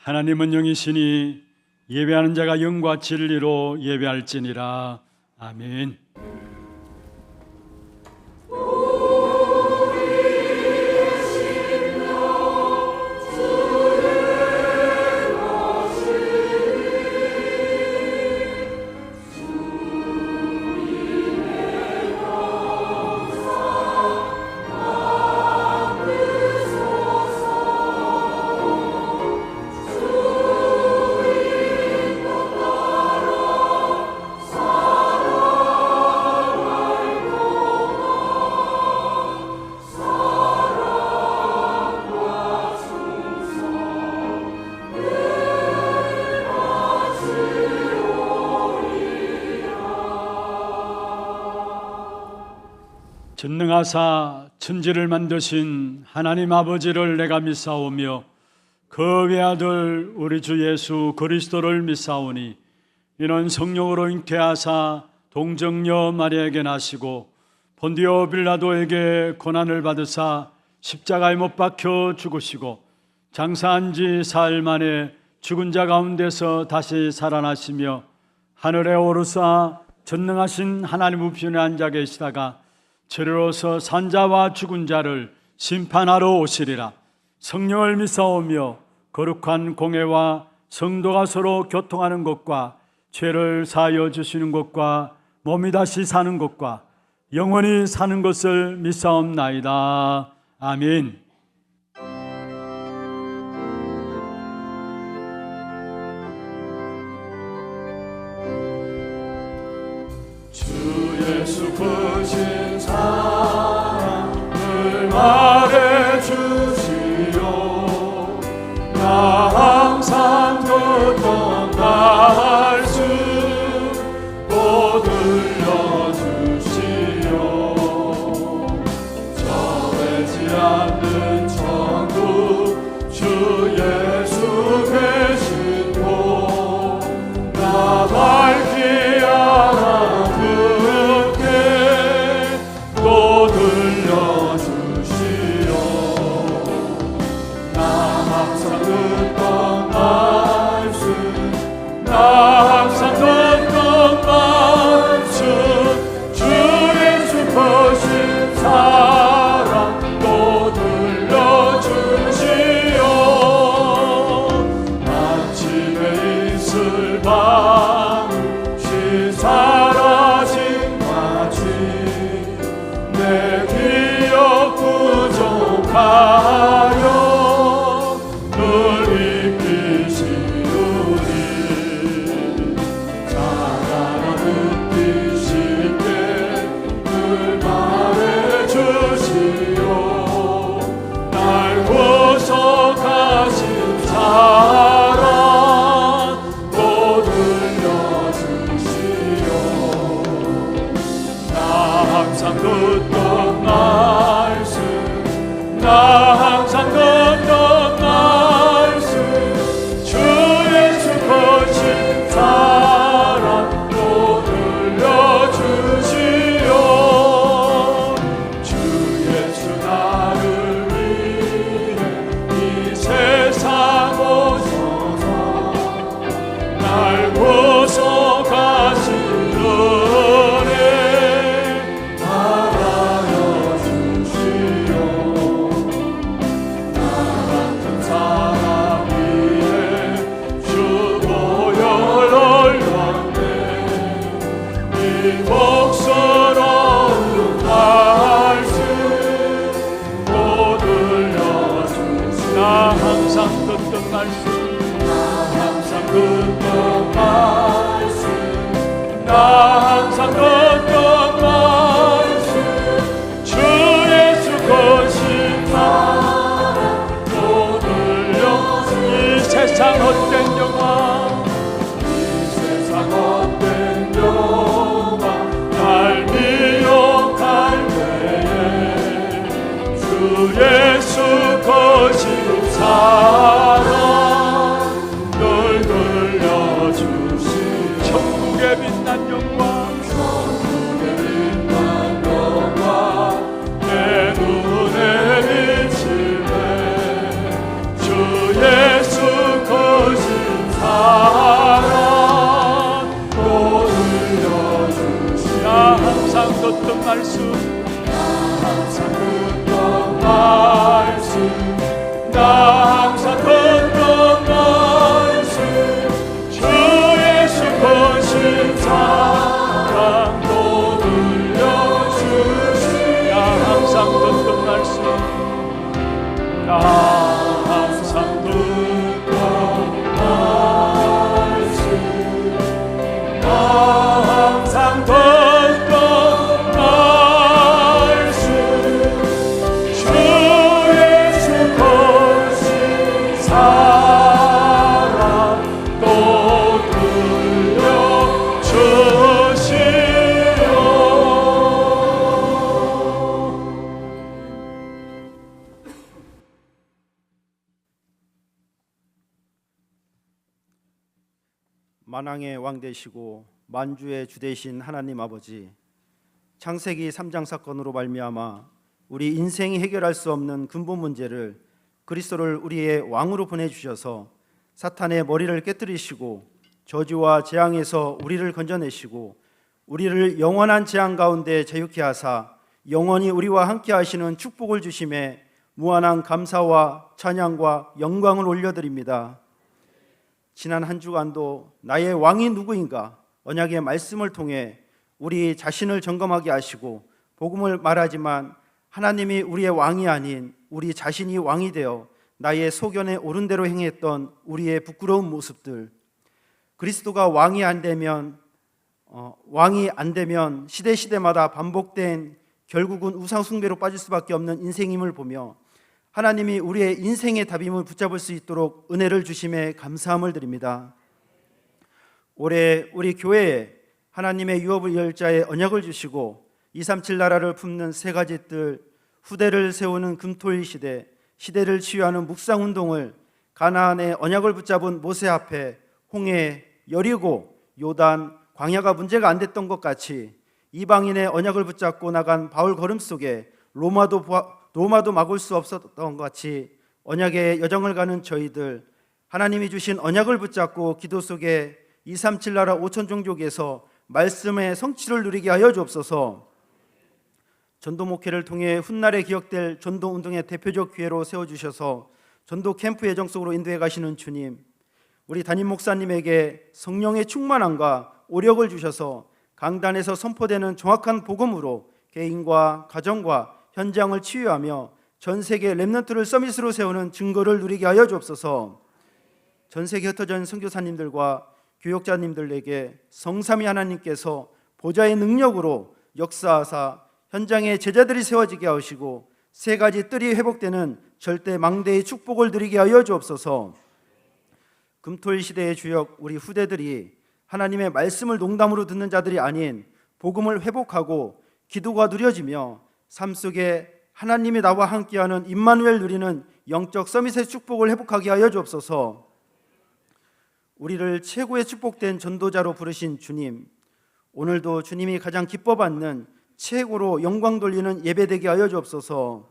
하나님은 영이시니 예배하는 자가 영과 진리로 예배할지니라. 아멘. 전능하사 천지를 만드신 하나님 아버지를 내가 믿사오며 그 외아들 우리 주 예수 그리스도를 믿사오니 이는 성령으로 잉태하사 동정녀 마리아에게 나시고 본디오 빌라도에게 고난을 받으사 십자가에 못 박혀 죽으시고 장사한 지 사흘 만에 죽은 자 가운데서 다시 살아나시며 하늘에 오르사 전능하신 하나님 우편에 앉아 계시다가 저리로서 산자와 죽은 자를 심판하러 오시리라. 성령을 믿사오며 거룩한 공회와 성도가 서로 교통하는 것과 죄를 사하여 주시는 것과 몸이 다시 사는 것과 영원히 사는 것을 믿사옵나이다. 아멘. 주 예수 크신 사랑을 말해주시오. 나 항상 듣던 말씀 또 들려주시오. 정해지 않는 천국 주 예수 계신 곳 나 밝히 예수 거신 사랑 널 돌려주시 천국의 빛난 영광 나 항상 듣던 말씀, 나 항상 듣던 말씀, 주 예수 거신 사랑 또 들려주시오. 만왕의 왕 되시고 만주의 주 되신 하나님 아버지, 창세기 3장 사건으로 말미암아 우리 인생이 해결할 수 없는 근본 문제를 그리스도를 우리의 왕으로 보내주셔서 사탄의 머리를 깨뜨리시고 저주와 재앙에서 우리를 건져내시고 우리를 영원한 재앙 가운데 자유케 하사 영원히 우리와 함께 하시는 축복을 주심에 무한한 감사와 찬양과 영광을 올려드립니다. 지난 한 주간도 나의 왕이 누구인가 언약의 말씀을 통해 우리 자신을 점검하게 하시고 복음을 말하지만 하나님이 우리의 왕이 아닌 우리 자신이 왕이 되어 나의 소견에 옳은 대로 행했던 우리의 부끄러운 모습들, 그리스도가 왕이 안 되면 시대마다 반복된 결국은 우상숭배로 빠질 수밖에 없는 인생임을 보며 하나님이 우리의 인생의 답임을 붙잡을 수 있도록 은혜를 주심에 감사함을 드립니다. 올해 우리 교회에 하나님의 유업을 열 자의 언약을 주시고 237 나라를 품는 세 가지 뜰, 후대를 세우는 금토일 시대, 시대를 치유하는 묵상운동을 가나안의 언약을 붙잡은 모세 앞에 홍해, 여리고, 요단, 광야가 문제가 안 됐던 것 같이 이방인의 언약을 붙잡고 나간 바울 걸음 속에 로마도 막을 수 없었던 것 같이 언약의 여정을 가는 저희들, 하나님이 주신 언약을 붙잡고 기도 속에 237 나라 5천 종족에서 말씀의 성취를 누리게 하여 주옵소서. 전도 목회를 통해 훗날에 기억될 전도 운동의 대표적 기회로 세워주셔서 전도 캠프 예정 속으로 인도해 가시는 주님, 우리 담임 목사님에게 성령의 충만함과 오력을 주셔서 강단에서 선포되는 정확한 복음으로 개인과 가정과 현장을 치유하며 전 세계 렘넌트를 서밋으로 세우는 증거를 누리게 하여 주옵소서. 전 세계 흩어져 있는 선교사님들과 교역자님들에게 성삼위 하나님께서 보좌의 능력으로 역사하사 현장에 제자들이 세워지게 하시고 세 가지 뜰이 회복되는 절대 망대의 축복을 누리게 하여 주옵소서. 금토일 시대의 주역 우리 후대들이 하나님의 말씀을 농담으로 듣는 자들이 아닌 복음을 회복하고 기도가 누려지며 삶 속에 하나님이 나와 함께하는 임마누엘 누리는 영적 서밋의 축복을 회복하게 하여 주옵소서. 우리를 최고의 축복된 전도자로 부르신 주님, 오늘도 주님이 가장 기뻐받는 최고로 영광 돌리는 예배되게 하여 주옵소서.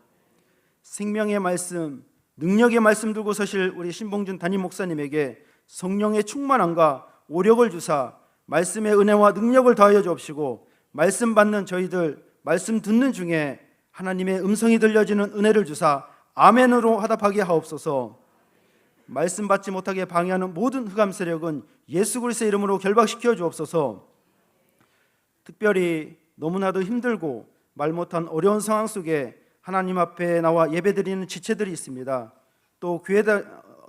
생명의 말씀, 능력의 말씀 들고 서실 우리 신봉준 담임 목사님에게 성령의 충만함과 오력을 주사 말씀의 은혜와 능력을 더하여 주옵시고 말씀 받는 저희들, 말씀 듣는 중에 하나님의 음성이 들려지는 은혜를 주사 아멘으로 화답하게 하옵소서. 말씀 받지 못하게 방해하는 모든 흑암 세력은 예수 그리스도의 이름으로 결박시켜 주옵소서. 특별히 너무나도 힘들고 말 못한 어려운 상황 속에 하나님 앞에 나와 예배드리는 지체들이 있습니다. 또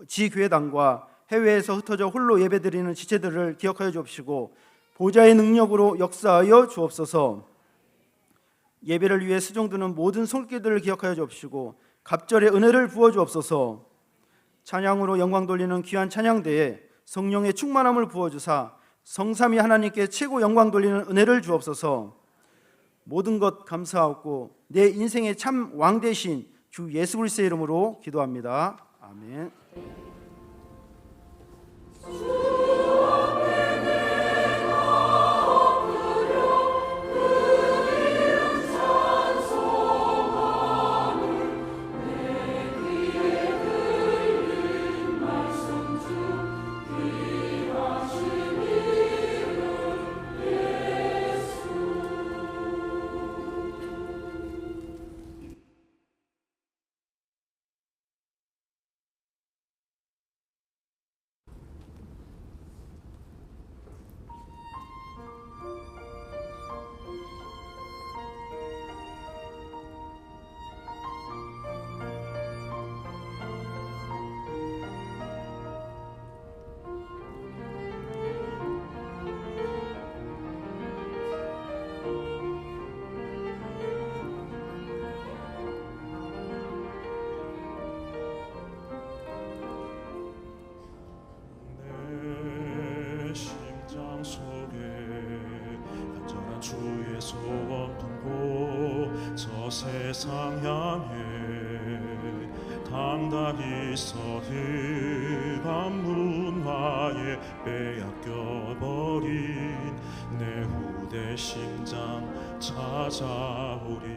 지교회당과 해외에서 흩어져 홀로 예배드리는 지체들을 기억하여 주옵시고 보좌의 능력으로 역사하여 주옵소서. 예배를 위해 수종드는 모든 손길들을 기억하여 주옵시고 갑절의 은혜를 부어 주옵소서. 찬양으로 영광 돌리는 귀한 찬양대에 성령의 충만함을 부어주사 성삼위 하나님께 최고 영광 돌리는 은혜를 주옵소서. 모든 것 감사하고 내 인생의 참 왕 되신 주 예수 그리스도의 이름으로 기도합니다. 아멘. 소원 품고 저 세상 향해 당당히 서 흑암 문화에 빼앗겨버린 내 후대 심장 찾아오리.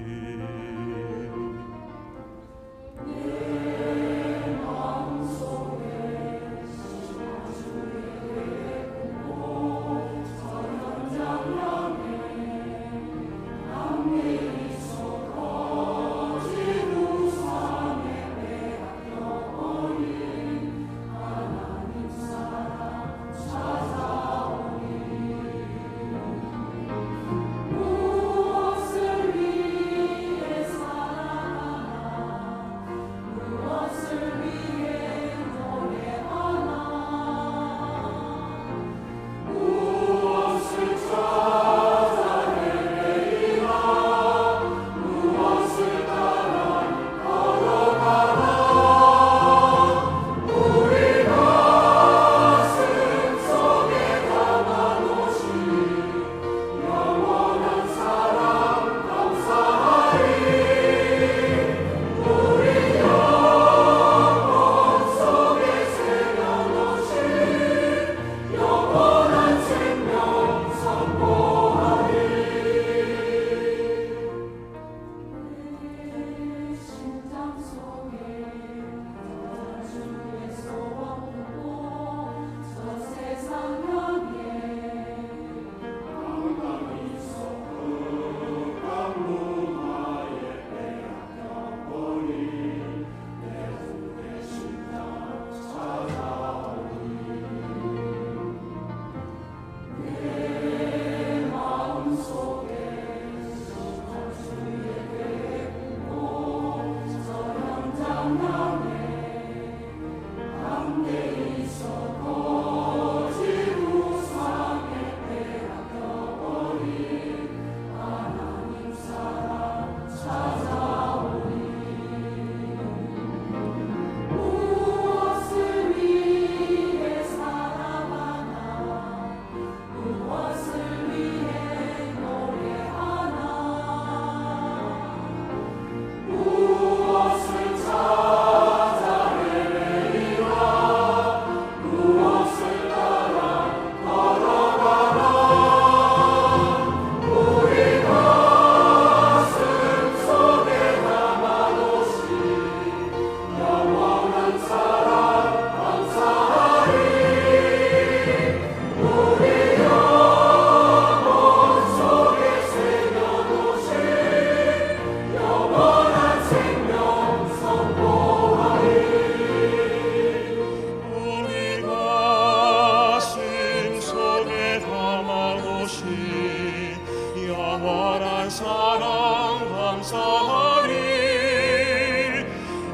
영원한 사랑 감사하리.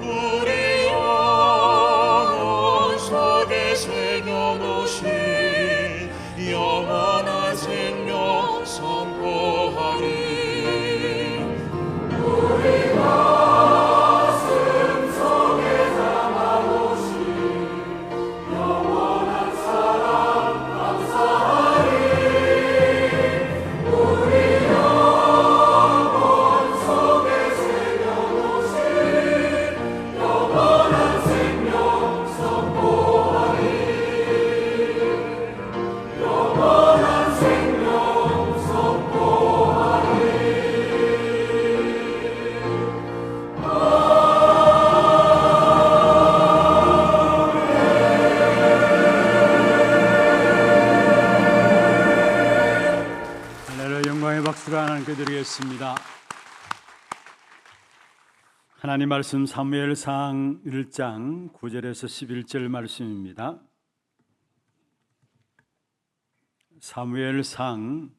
우리 영혼 속에 새겨놓으신 영원한 생명 선포하리. 우리 가슴 속에 담아놓으신 영원한 사랑 감사하리. 우리 영혼 속에 새겨놓으신 영원한 생명 선포하리. 영원한 생명 선포하리. 할렐루야. 영광의 박수를 하나님께 드리겠습니다. 하나님 말씀 사무엘상 1장 9절에서 11절 말씀입니다. 사무엘상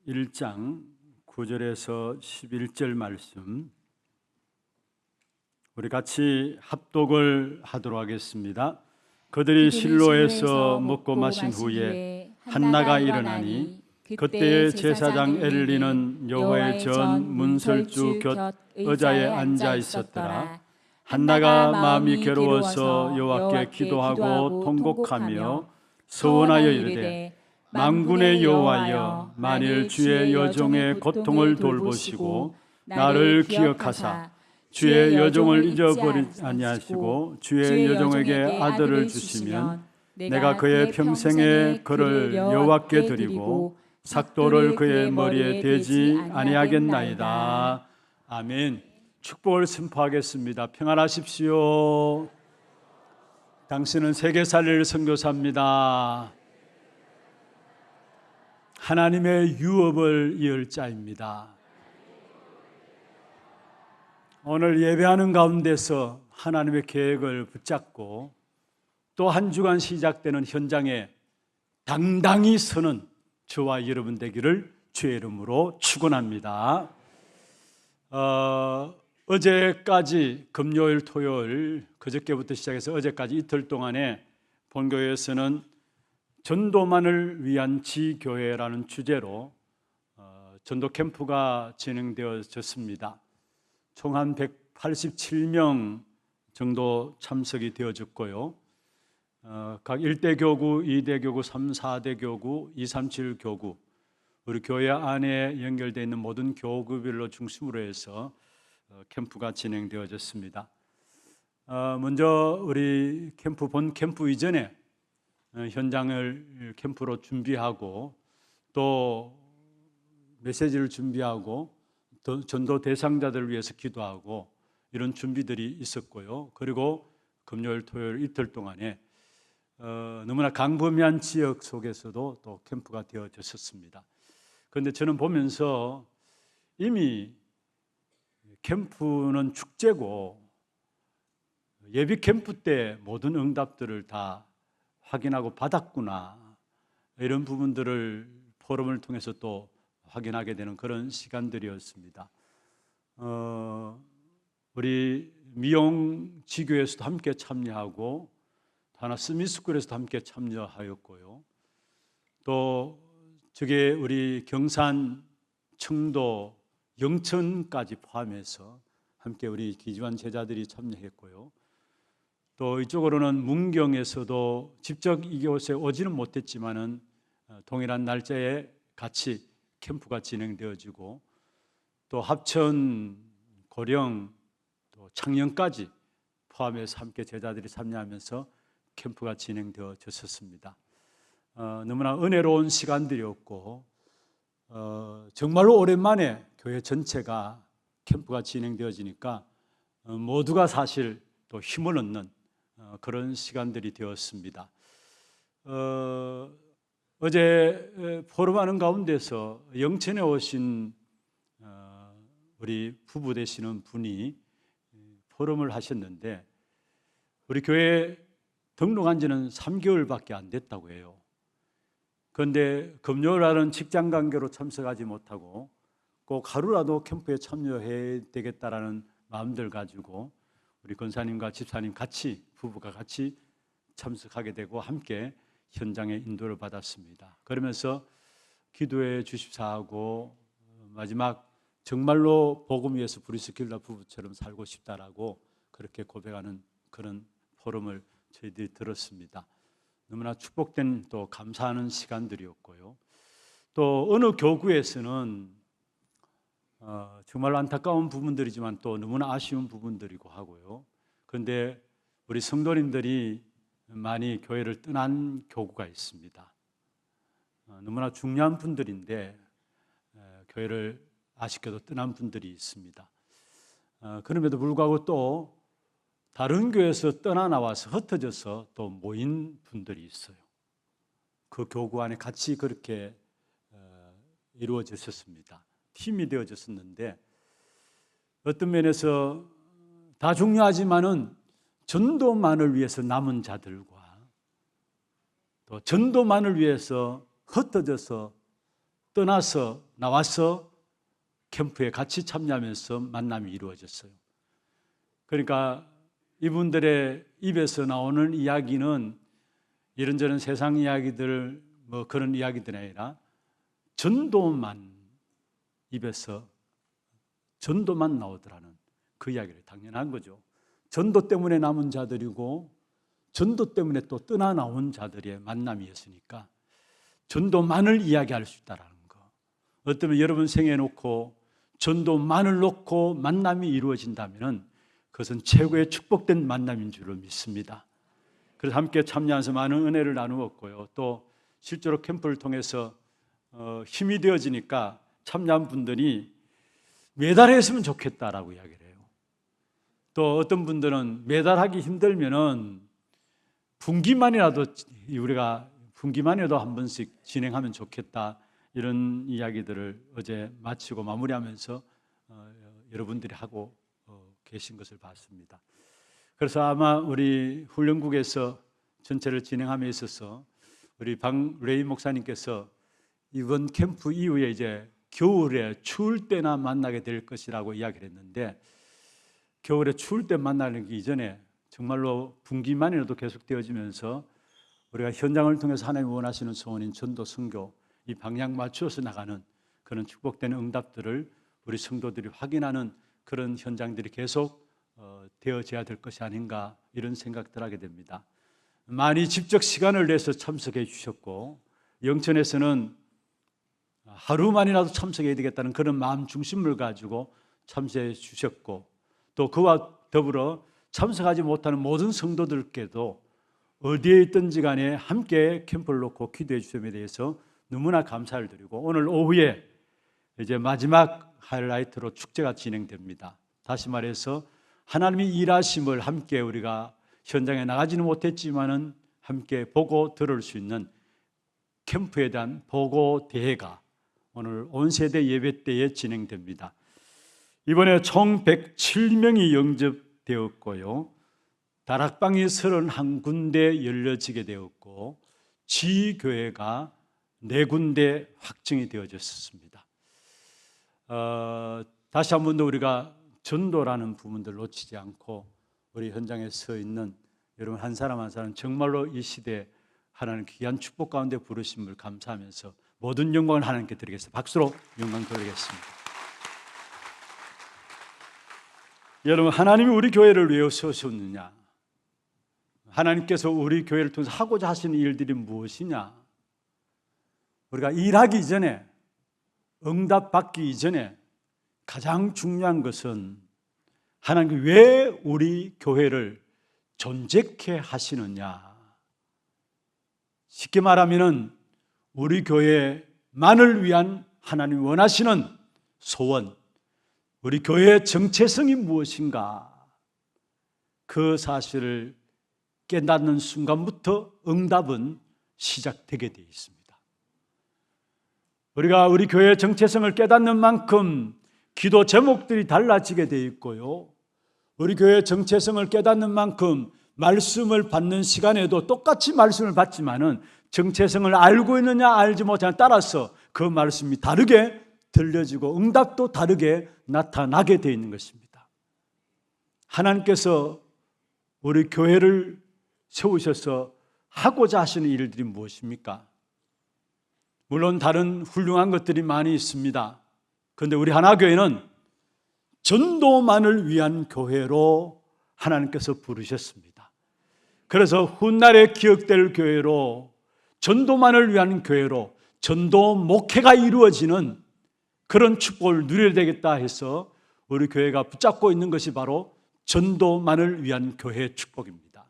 1장 9절에서 11절 말씀, 우리 같이 합독을 하도록 하겠습니다. 그들이 실로에서 먹고 마신 후에 한나가 일어나니 그때의 제사장 엘리는 여호와의 전 문설주 곁 의자에 앉아 있었더라. 한나가 마음이 괴로워서 여호와께 기도하고 통곡하며 서원하여 이르되 만군의 여호와여, 만일 주의 여종의 고통을 돌보시고 나를 기억하사 주의 여종을 잊어버리지 아니하시고 주의 여종에게 아들을 주시면 내가 그의 평생에 그를 여호와께 드리고 삭도를 그의 머리에 대지 아니하겠나이다. 아멘. 축복을 선포하겠습니다. 평안하십시오. 당신은 세계 살릴 선교사입니다. 하나님의 유업을 이을 자입니다. 오늘 예배하는 가운데서 하나님의 계획을 붙잡고 또 한 주간 시작되는 현장에 당당히 서는 저와 여러분 되기를 주의 이름으로 축원합니다. 어제까지 금요일, 토요일, 그저께부터 시작해서 어제까지 이틀 동안에 본교회에서는 전도만을 위한 지교회라는 주제로 전도 캠프가 진행되어졌습니다. 총 한 187명 정도 참석이 되어졌고요. 각 1대 교구, 2대 교구, 3, 4대 교구, 2, 3, 7 교구, 우리 교회 안에 연결되어 있는 모든 교구별로 중심으로 해서 캠프가 진행되어졌습니다. 먼저 우리 본 캠프 이전에 현장을 캠프로 준비하고 또 메시지를 준비하고 또 전도 대상자들을 위해서 기도하고 이런 준비들이 있었고요. 그리고 금요일, 토요일 이틀 동안에 너무나 광범위한 지역 속에서도 또 캠프가 되어졌었습니다. 그런데 저는 보면서 이미 캠프는 축제고 예비 캠프 때 모든 응답들을 다 확인하고 받았구나, 이런 부분들을 포럼을 통해서 또 확인하게 되는 그런 시간들이었습니다. 우리 미용 지교에서도 함께 참여하고 하나 스미스쿨에서도 함께 참여하였고요. 또 저게 우리 경산, 청도, 영천까지 포함해서 함께 우리 기지환 제자들이 참여했고요. 또 이쪽으로는 문경에서도 직접 이곳에 오지는 못했지만은 동일한 날짜에 같이 캠프가 진행되어지고 또 합천, 고령, 또 창녕까지 포함해서 함께 제자들이 참여하면서 캠프가 진행되어졌었습니다. 너무나 은혜로운 시간들이었고 정말로 오랜만에 교회 전체가 캠프가 진행되어지니까 모두가 사실 또 힘을 얻는 그런 시간들이 되었습니다. 어제 포럼하는 가운데서 영천에 오신 우리 부부 되시는 분이 포럼을 하셨는데 우리 교회 등록한 지는 3개월밖에 안 됐다고 해요. 그런데 금요일 날은 직장 관계로 참석하지 못하고 꼭 하루라도 캠프에 참여해야 되겠다라는 마음들 가지고 우리 권사님과 집사님 같이, 부부가 같이 참석하게 되고 함께 현장에 인도를 받았습니다. 그러면서 기도해 주십사하고 마지막 정말로 복음 위해서 브리스길라 부부처럼 살고 싶다라고 그렇게 고백하는 그런 포럼을 저희들이 들었습니다. 너무나 축복된 또 감사하는 시간들이었고요. 또 어느 교구에서는 정말 안타까운 부분들이지만 또 너무나 아쉬운 부분들이고 하고요. 그런데 우리 성도님들이 많이 교회를 떠난 교구가 있습니다. 너무나 중요한 분들인데 교회를 아쉽게도 떠난 분들이 있습니다. 그럼에도 불구하고 또 다른 교회에서 떠나 나와서 흩어져서 또 모인 분들이 있어요. 그 교구 안에 같이 그렇게 이루어졌었습니다. 팀이 되어졌었는데 어떤 면에서 다 중요하지만은 전도만을 위해서 남은 자들과 또 전도만을 위해서 흩어져서 떠나서 나와서 캠프에 같이 참여하면서 만남이 이루어졌어요. 그러니까 이분들의 입에서 나오는 이야기는 이런저런 세상 이야기들 뭐 그런 이야기들이 아니라 전도만 입에서 전도만 나오더라는 그 이야기를 당연한 거죠. 전도 때문에 남은 자들이고 전도 때문에 또 떠나 나온 자들의 만남이었으니까 전도만을 이야기할 수 있다는 거. 어쩌면 여러분 생에 놓고 전도만을 놓고 만남이 이루어진다면 그것은 최고의 축복된 만남인 줄을 믿습니다. 그래서 함께 참여해서 많은 은혜를 나누었고요. 또 실제로 캠프를 통해서 힘이 되어지니까 참여한 분들이 매달 했으면 좋겠다라고 이야기를 해요. 또 어떤 분들은 매달 하기 힘들면은 분기만이라도 한 번씩 진행하면 좋겠다, 이런 이야기들을 어제 마치고 마무리하면서 여러분들이 하고 계신 것을 봤습니다. 그래서 아마 우리 훈련국에서 전체를 진행함에 있어서 우리 방레이 목사님께서 이번 캠프 이후에 이제 겨울에 추울 때나 만나게 될 것이라고 이야기를 했는데, 겨울에 추울 때 만나는 게 이전에 정말로 분기만이라도 계속되어지면서 우리가 현장을 통해서 하나님이 원하시는 소원인 전도, 선교, 이 방향 맞추어서 나가는 그런 축복된 응답들을 우리 성도들이 확인하는 그런 현장들이 계속 되어져야 될 것이 아닌가, 이런 생각들 하게 됩니다. 많이 직접 시간을 내서 참석해 주셨고, 영천에서는 하루만이라도 참석해야 되겠다는 그런 마음 중심을 가지고 참석해 주셨고, 또 그와 더불어 참석하지 못하는 모든 성도들께도 어디에 있든지 간에 함께 캠프를 놓고 기도해 주심에 대해서 너무나 감사를 드리고, 오늘 오후에 이제 마지막 하이라이트로 축제가 진행됩니다. 다시 말해서 하나님이 일하심을 함께 우리가 현장에 나가지는 못했지만은 함께 보고 들을 수 있는 캠프에 대한 보고 대회가 오늘 온 세대 예배 때에 진행됩니다. 이번에 총 107명이 영접되었고요. 다락방이 31군데 열려지게 되었고, 지교회가 4군데 확정이 되어졌습니다. 다시 한 번 더 우리가 전도라는 부분들 놓치지 않고 우리 현장에 서 있는 여러분 한 사람 한 사람 정말로 이 시대에 하나님 귀한 축복 가운데 부르심을 감사하면서 모든 영광을 하나님께 드리겠습니다. 박수로 영광 돌리겠습니다. 여러분, 하나님이 우리 교회를 왜 세우셨느냐? 하나님께서 우리 교회를 통해서 하고자 하시는 일들이 무엇이냐? 우리가 일하기 이전에, 응답받기 이전에 가장 중요한 것은 하나님이 왜 우리 교회를 존재케 하시느냐? 쉽게 말하면 우리 교회만을 위한 하나님이 원하시는 소원, 우리 교회의 정체성이 무엇인가? 그 사실을 깨닫는 순간부터 응답은 시작되게 되어 있습니다. 우리가 우리 교회의 정체성을 깨닫는 만큼 기도 제목들이 달라지게 되어 있고요. 우리 교회의 정체성을 깨닫는 만큼 말씀을 받는 시간에도 똑같이 말씀을 받지만은 정체성을 알고 있느냐 알지 못하느냐에 따라서 그 말씀이 다르게 들려지고 응답도 다르게 나타나게 되어 있는 것입니다. 하나님께서 우리 교회를 세우셔서 하고자 하시는 일들이 무엇입니까? 물론 다른 훌륭한 것들이 많이 있습니다. 그런데 우리 하나교회는 전도만을 위한 교회로 하나님께서 부르셨습니다. 그래서 훗날에 기억될 교회로, 전도만을 위한 교회로, 전도 목회가 이루어지는 그런 축복을 누려야 되겠다 해서 우리 교회가 붙잡고 있는 것이 바로 전도만을 위한 교회의 축복입니다.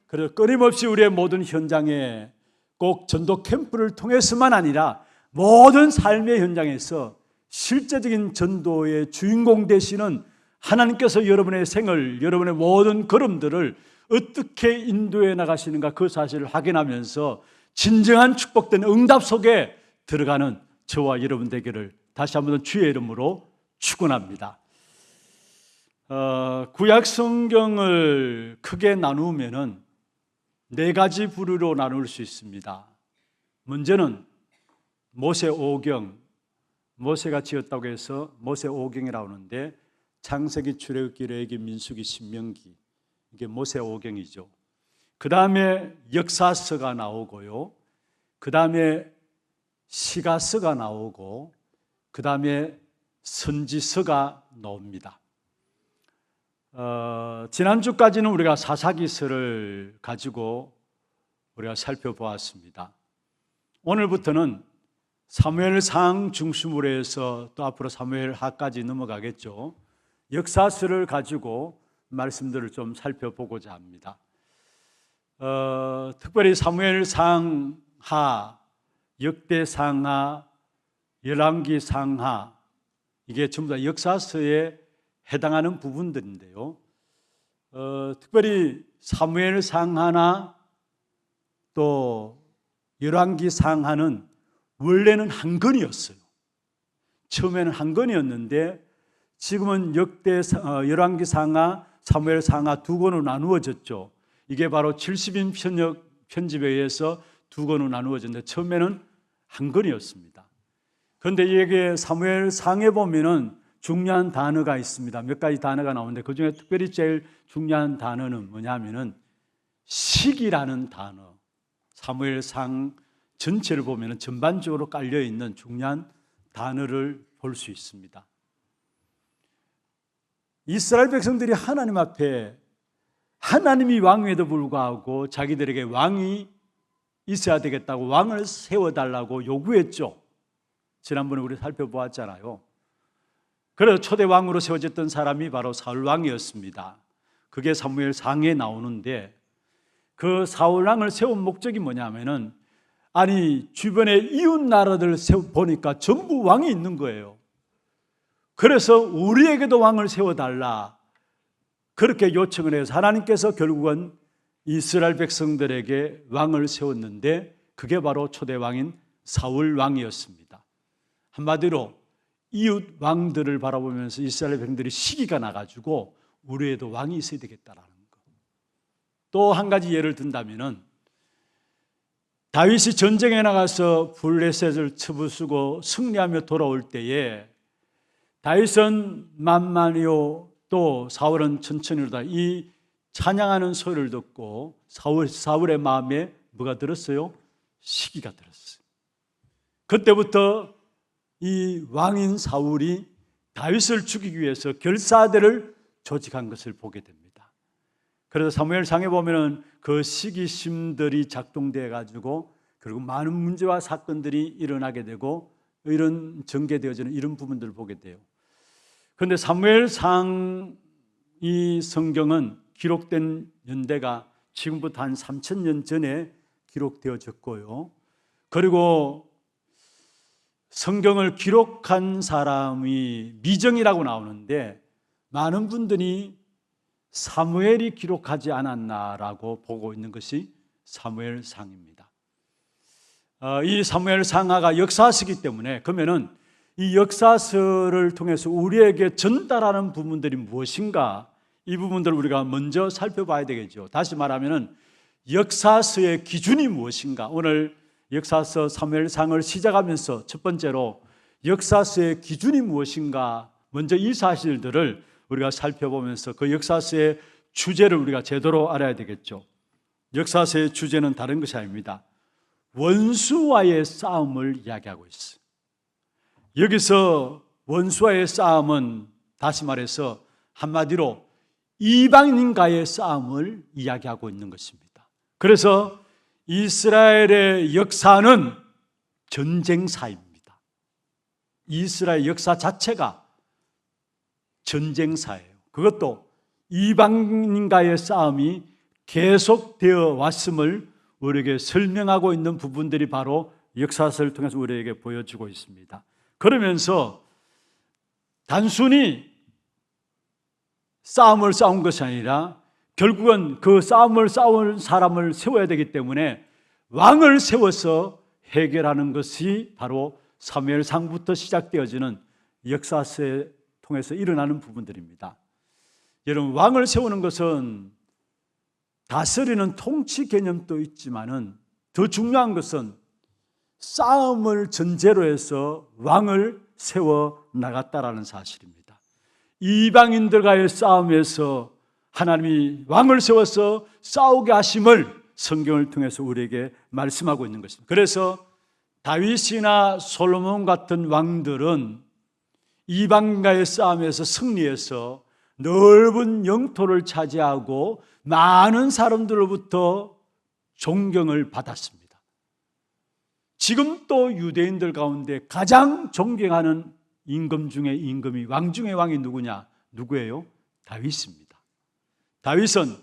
그래서 끊임없이 우리의 모든 현장에 꼭 전도 캠프를 통해서만 아니라 모든 삶의 현장에서 실제적인 전도의 주인공 되시는 하나님께서 여러분의 생을, 여러분의 모든 걸음들을 어떻게 인도해 나가시는가, 그 사실을 확인하면서 진정한 축복된 응답 속에 들어가는 저와 여러분 되기를 다시 한번 주의 이름으로 축원합니다. 구약 성경을 크게 나누면은 4가지 부류로 나눌 수 있습니다. 먼저는 모세 오경, 모세가 지었다고 해서 모세 오경이라고 하는데 창세기, 출애굽기, 레위기, 민수기, 신명기, 이게 모세 오경이죠. 그 다음에 역사서가 나오고요. 그 다음에 시가서가 나오고, 그 다음에 선지서가 나옵니다. 지난주까지는 우리가 사사기서를 가지고 우리가 살펴보았습니다. 오늘부터는 사무엘상 중심으로 해서 또 앞으로 사무엘하까지 넘어가겠죠. 역사서를 가지고 말씀들을 좀 살펴보고자 합니다. 특별히 사무엘상하, 역대상하, 열왕기상하, 이게 전부 다 역사서에 해당하는 부분들인데요. 특별히 사무엘상하나 또 열왕기상하는 원래는 한 권이었어요. 처음에는 한 권이었는데 지금은 열왕기상하, 사무엘상하 두 권으로 나누어졌죠. 이게 바로 70인 편집에 의해서 두 권으로 나누어졌는데 처음에는 한 권이었습니다. 그런데 이게 사무엘상에 보면은 중요한 단어가 있습니다. 몇 가지 단어가 나오는데 그중에 특별히 제일 중요한 단어는 뭐냐면은 시기라는 단어. 사무엘상 전체를 보면은 전반적으로 깔려 있는 중요한 단어를 볼 수 있습니다. 이스라엘 백성들이 하나님 앞에 하나님이 왕임에도 불구하고 자기들에게 왕이 있어야 되겠다고 왕을 세워달라고 요구했죠. 지난번에 우리 살펴보았잖아요. 그래서 초대 왕으로 세워졌던 사람이 바로 사울 왕이었습니다. 그게 사무엘상에 나오는데 그 사울 왕을 세운 목적이 뭐냐면은 아니 주변에 이웃 나라들 보니까 전부 왕이 있는 거예요. 그래서 우리에게도 왕을 세워달라 그렇게 요청을 해서 하나님께서 결국은 이스라엘 백성들에게 왕을 세웠는데 그게 바로 초대 왕인 사울 왕이었습니다. 한마디로 이웃 왕들을 바라보면서 이스라엘 백성들이 시기가 나가지고 우리에도 왕이 있어야 되겠다라는 거. 또 한 가지 예를 든다면은 다윗이 전쟁에 나가서 블레셋을 쳐부수고 승리하며 돌아올 때에 다윗은 만만히요 또 사울은 천천히로다 이 찬양하는 소리를 듣고 사울의 마음에 뭐가 들었어요? 시기가 들었어요. 그때부터 이 왕인 사울이 다윗을 죽이기 위해서 결사대를 조직한 것을 보게 됩니다. 그래서 사무엘상에 보면은 그 시기심들이 작동돼 가지고 그리고 많은 문제와 사건들이 일어나게 되고 이런 전개되어지는 이런 부분들을 보게 돼요. 그런데 사무엘상 이 성경은 기록된 연대가 지금부터 한 3000년 전에 기록되어졌고요. 그리고 성경을 기록한 사람이 미정이라고 나오는데 많은 분들이 사무엘이 기록하지 않았나라고 보고 있는 것이 사무엘상입니다. 이 사무엘상하가 역사서이기 때문에 그러면은 이 역사서를 통해서 우리에게 전달하는 부분들이 무엇인가 이 부분들을 우리가 먼저 살펴봐야 되겠죠. 다시 말하면은 역사서의 기준이 무엇인가. 오늘 역사서 사무엘상을 시작하면서 첫 번째로 역사서의 기준이 무엇인가 먼저 이 사실들을 우리가 살펴보면서 그 역사서의 주제를 우리가 제대로 알아야 되겠죠. 역사서의 주제는 다른 것이 아닙니다. 원수와의 싸움을 이야기하고 있어요. 여기서 원수와의 싸움은 다시 말해서 한마디로 이방인과의 싸움을 이야기하고 있는 것입니다. 그래서 이스라엘의 역사는 전쟁사입니다. 이스라엘 역사 자체가 전쟁사예요. 그것도 이방인과의 싸움이 계속되어 왔음을 우리에게 설명하고 있는 부분들이 바로 역사서를 통해서 우리에게 보여주고 있습니다. 그러면서 단순히 싸움을 싸운 것이 아니라 결국은 그 싸움을 싸운 사람을 세워야 되기 때문에 왕을 세워서 해결하는 것이 바로 사무엘상부터 시작되어지는 역사서에 통해서 일어나는 부분들입니다. 여러분, 왕을 세우는 것은 다스리는 통치 개념도 있지만은 더 중요한 것은 싸움을 전제로 해서 왕을 세워 나갔다라는 사실입니다. 이방인들과의 싸움에서 하나님이 왕을 세워서 싸우게 하심을 성경을 통해서 우리에게 말씀하고 있는 것입니다. 그래서 다윗이나 솔로몬 같은 왕들은 이방인과의 싸움에서 승리해서 넓은 영토를 차지하고 많은 사람들로부터 존경을 받았습니다. 지금 또 유대인들 가운데 가장 존경하는 임금 중에 임금이, 왕 중에 왕이 누구냐? 누구예요? 다윗입니다. 다윗은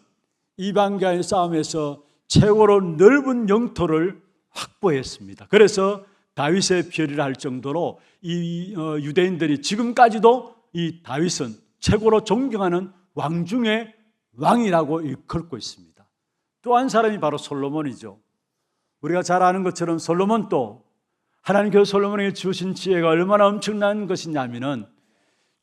이방과의 싸움에서 최고로 넓은 영토를 확보했습니다. 그래서 다윗의 별이라 할 정도로 이 유대인들이 지금까지도 이 다윗은 최고로 존경하는 왕 중에 왕이라고 일컬고 있습니다. 또 한 사람이 바로 솔로몬이죠. 우리가 잘 아는 것처럼 솔로몬도 하나님께서 솔로몬에게 주신 지혜가 얼마나 엄청난 것이냐면은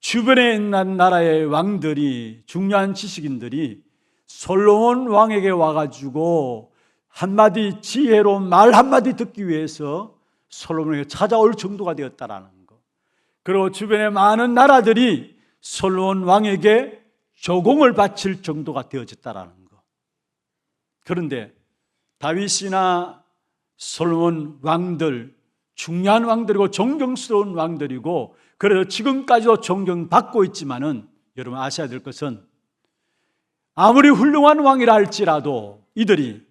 주변에 있는 나라의 왕들이, 중요한 지식인들이 솔로몬 왕에게 와가지고 한마디 지혜로 말 한마디 듣기 위해서 솔로몬에게 찾아올 정도가 되었다라는 거. 그리고 주변의 많은 나라들이 솔로몬 왕에게 조공을 바칠 정도가 되어졌다라는 거. 그런데 다윗이나 솔로몬 왕들, 중요한 왕들이고 존경스러운 왕들이고, 그래서 지금까지도 존경받고 있지만은 여러분 아셔야 될 것은 아무리 훌륭한 왕이라 할지라도 이들이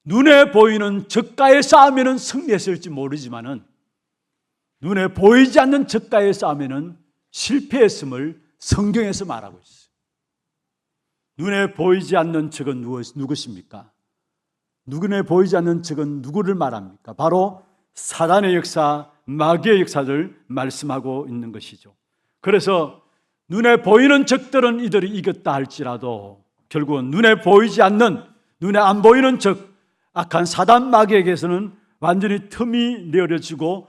눈에 보이는 적과의 싸움에는 승리했을지 모르지만은 눈에 보이지 않는 적과의 싸움에는 실패했음을 성경에서 말하고 있어요. 눈에 보이지 않는 적은 누구십니까? 눈에 보이지 않는 적은 누구를 말합니까? 바로 사단의 역사, 마귀의 역사를 말씀하고 있는 것이죠. 그래서 눈에 보이는 적들은 이들이 이겼다 할지라도 결국은 눈에 보이지 않는, 눈에 안 보이는 적, 악한 사단 마귀에게서는 완전히 틈이 내어지고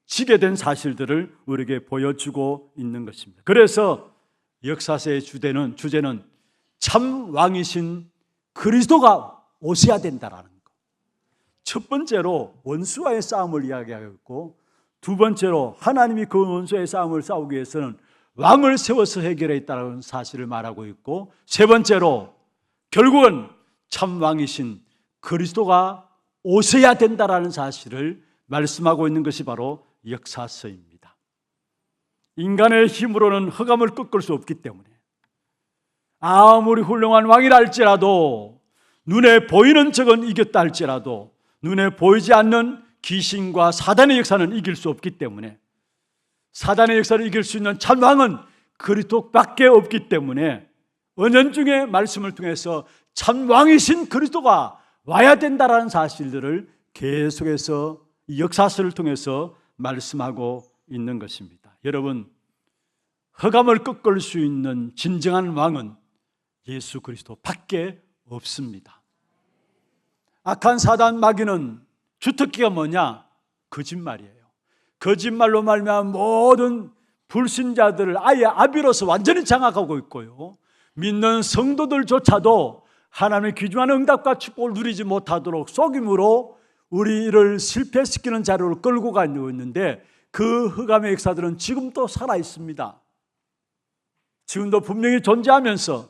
지게 된 사실들을 우리에게 보여주고 있는 것입니다. 그래서 역사서의 주제는 참 왕이신 그리스도가 오셔야 된다라는 것. 첫 번째로 원수와의 싸움을 이야기하고 있고, 두 번째로 하나님이 그 원수의 싸움을 싸우기 위해서는 왕을 세워서 해결했다는 사실을 말하고 있고, 세 번째로 결국은 참 왕이신 그리스도가 오셔야 된다라는 사실을 말씀하고 있는 것이 바로 역사서입니다. 인간의 힘으로는 흑암을 꺾을 수 없기 때문에 아무리 훌륭한 왕이라 할지라도, 눈에 보이는 적은 이겼다 할지라도 눈에 보이지 않는 귀신과 사단의 역사는 이길 수 없기 때문에, 사단의 역사를 이길 수 있는 참 왕은 그리스도밖에 없기 때문에 은연중의 말씀을 통해서 참 왕이신 그리스도가 와야 된다라는 사실들을 계속해서 역사서를 통해서 말씀하고 있는 것입니다. 여러분, 흑암을 꺾을 수 있는 진정한 왕은 예수 그리스도밖에 없습니다. 악한 사단 마귀는 주특기가 뭐냐? 거짓말이에요. 거짓말로 말미암아 모든 불신자들을 아예 아비로서 완전히 장악하고 있고요, 믿는 성도들조차도 하나님의 귀중한 응답과 축복을 누리지 못하도록 속임으로 우리를 실패시키는 자료를 끌고 가고 있는데, 그 흑암의 역사들은 지금도 살아 있습니다. 지금도 분명히 존재하면서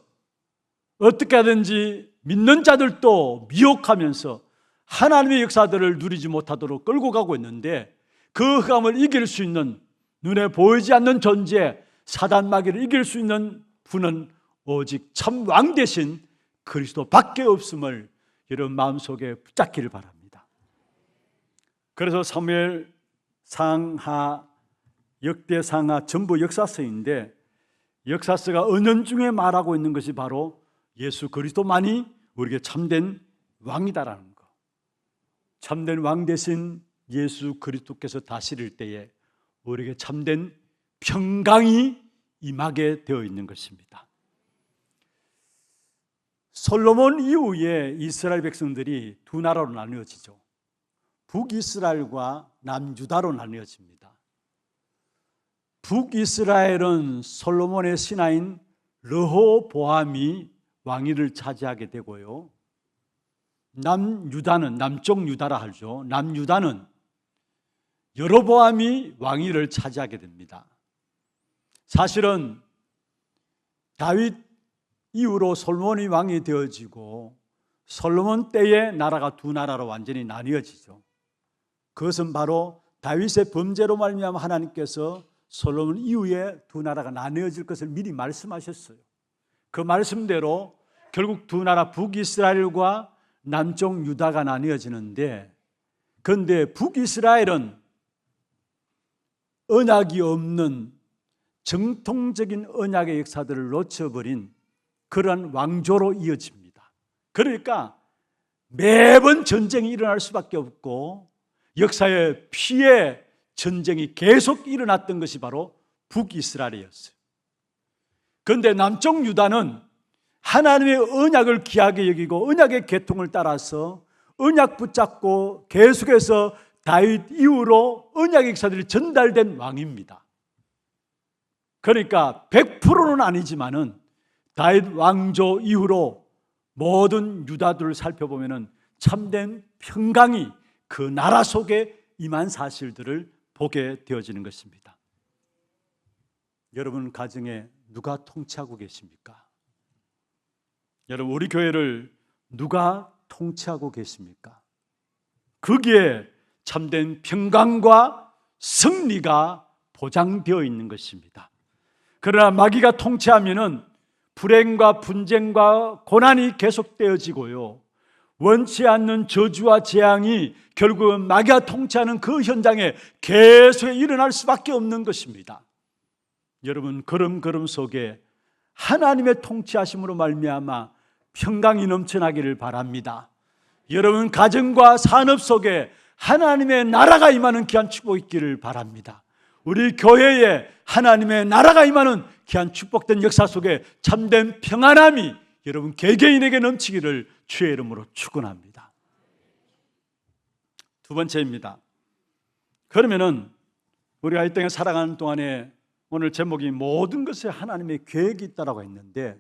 어떻게 하든지 믿는 자들도 미혹하면서 하나님의 역사들을 누리지 못하도록 끌고 가고 있는데, 그 흑암을 이길 수 있는, 눈에 보이지 않는 존재 사단 마귀를 이길 수 있는 분은 오직 참 왕 대신 그리스도밖에 없음을 여러분 마음속에 붙잡기를 바랍니다. 그래서 사무엘 상하, 역대상하 전부 역사서인데, 역사서가 은연중에 말하고 있는 것이 바로 예수 그리스도만이 우리에게 참된 왕이다라는 것. 참된 왕 대신 예수 그리스도께서 다스릴 때에 우리에게 참된 평강이 임하게 되어 있는 것입니다. 솔로몬 이후에 이스라엘 백성들이 두 나라로 나누어지죠. 북이스라엘과 남유다로 나누어집니다. 북이스라엘은 솔로몬의 신하인 르호보암이 왕위를 차지하게 되고요, 남유다는, 남쪽 유다라 하죠, 남유다는 여로보암이 왕위를 차지하게 됩니다. 사실은 다윗 이후로 솔로몬이 왕이 되어지고 솔로몬 때에 나라가 두 나라로 완전히 나뉘어지죠. 그것은 바로 다윗의 범죄로 말미암아 하나님께서 솔로몬 이후에 두 나라가 나뉘어질 것을 미리 말씀하셨어요. 그 말씀대로 결국 두 나라 북이스라엘과 남쪽 유다가 나뉘어지는데, 그런데 북이스라엘은 언약이 없는 정통적인 언약의 역사들을 놓쳐버린 그러한 왕조로 이어집니다. 그러니까 매번 전쟁이 일어날 수밖에 없고 역사의 피해 전쟁이 계속 일어났던 것이 바로 북이스라엘이었어요. 그런데 남쪽 유다는 하나님의 언약을 귀하게 여기고 언약의 계통을 따라서 언약 붙잡고 계속해서 다윗 이후로 언약의 역사들이 전달된 왕입니다. 그러니까 100%는 아니지만은 다윗 왕조 이후로 모든 유다들을 살펴보면은 참된 평강이 그 나라 속에 임한 사실들을 보게 되어지는 것입니다. 여러분 가정에 누가 통치하고 계십니까? 여러분 우리 교회를 누가 통치하고 계십니까? 거기에 참된 평강과 승리가 보장되어 있는 것입니다. 그러나 마귀가 통치하면은 불행과 분쟁과 고난이 계속되어지고요, 원치 않는 저주와 재앙이 결국은 마귀가 통치하는 그 현장에 계속 일어날 수밖에 없는 것입니다. 여러분 걸음걸음 속에 하나님의 통치하심으로 말미암아 평강이 넘쳐나기를 바랍니다. 여러분 가정과 산업 속에 하나님의 나라가 임하는 귀한 축복이 있기를 바랍니다. 우리 교회에 하나님의 나라가 임하는 귀한 축복된 역사 속에 참된 평안함이 여러분 개개인에게 넘치기를 주의 이름으로 축원합니다. 두 번째입니다. 그러면은 우리가 이 땅에 살아가는 동안에 오늘 제목이 모든 것에 하나님의 계획이 있다라고 했는데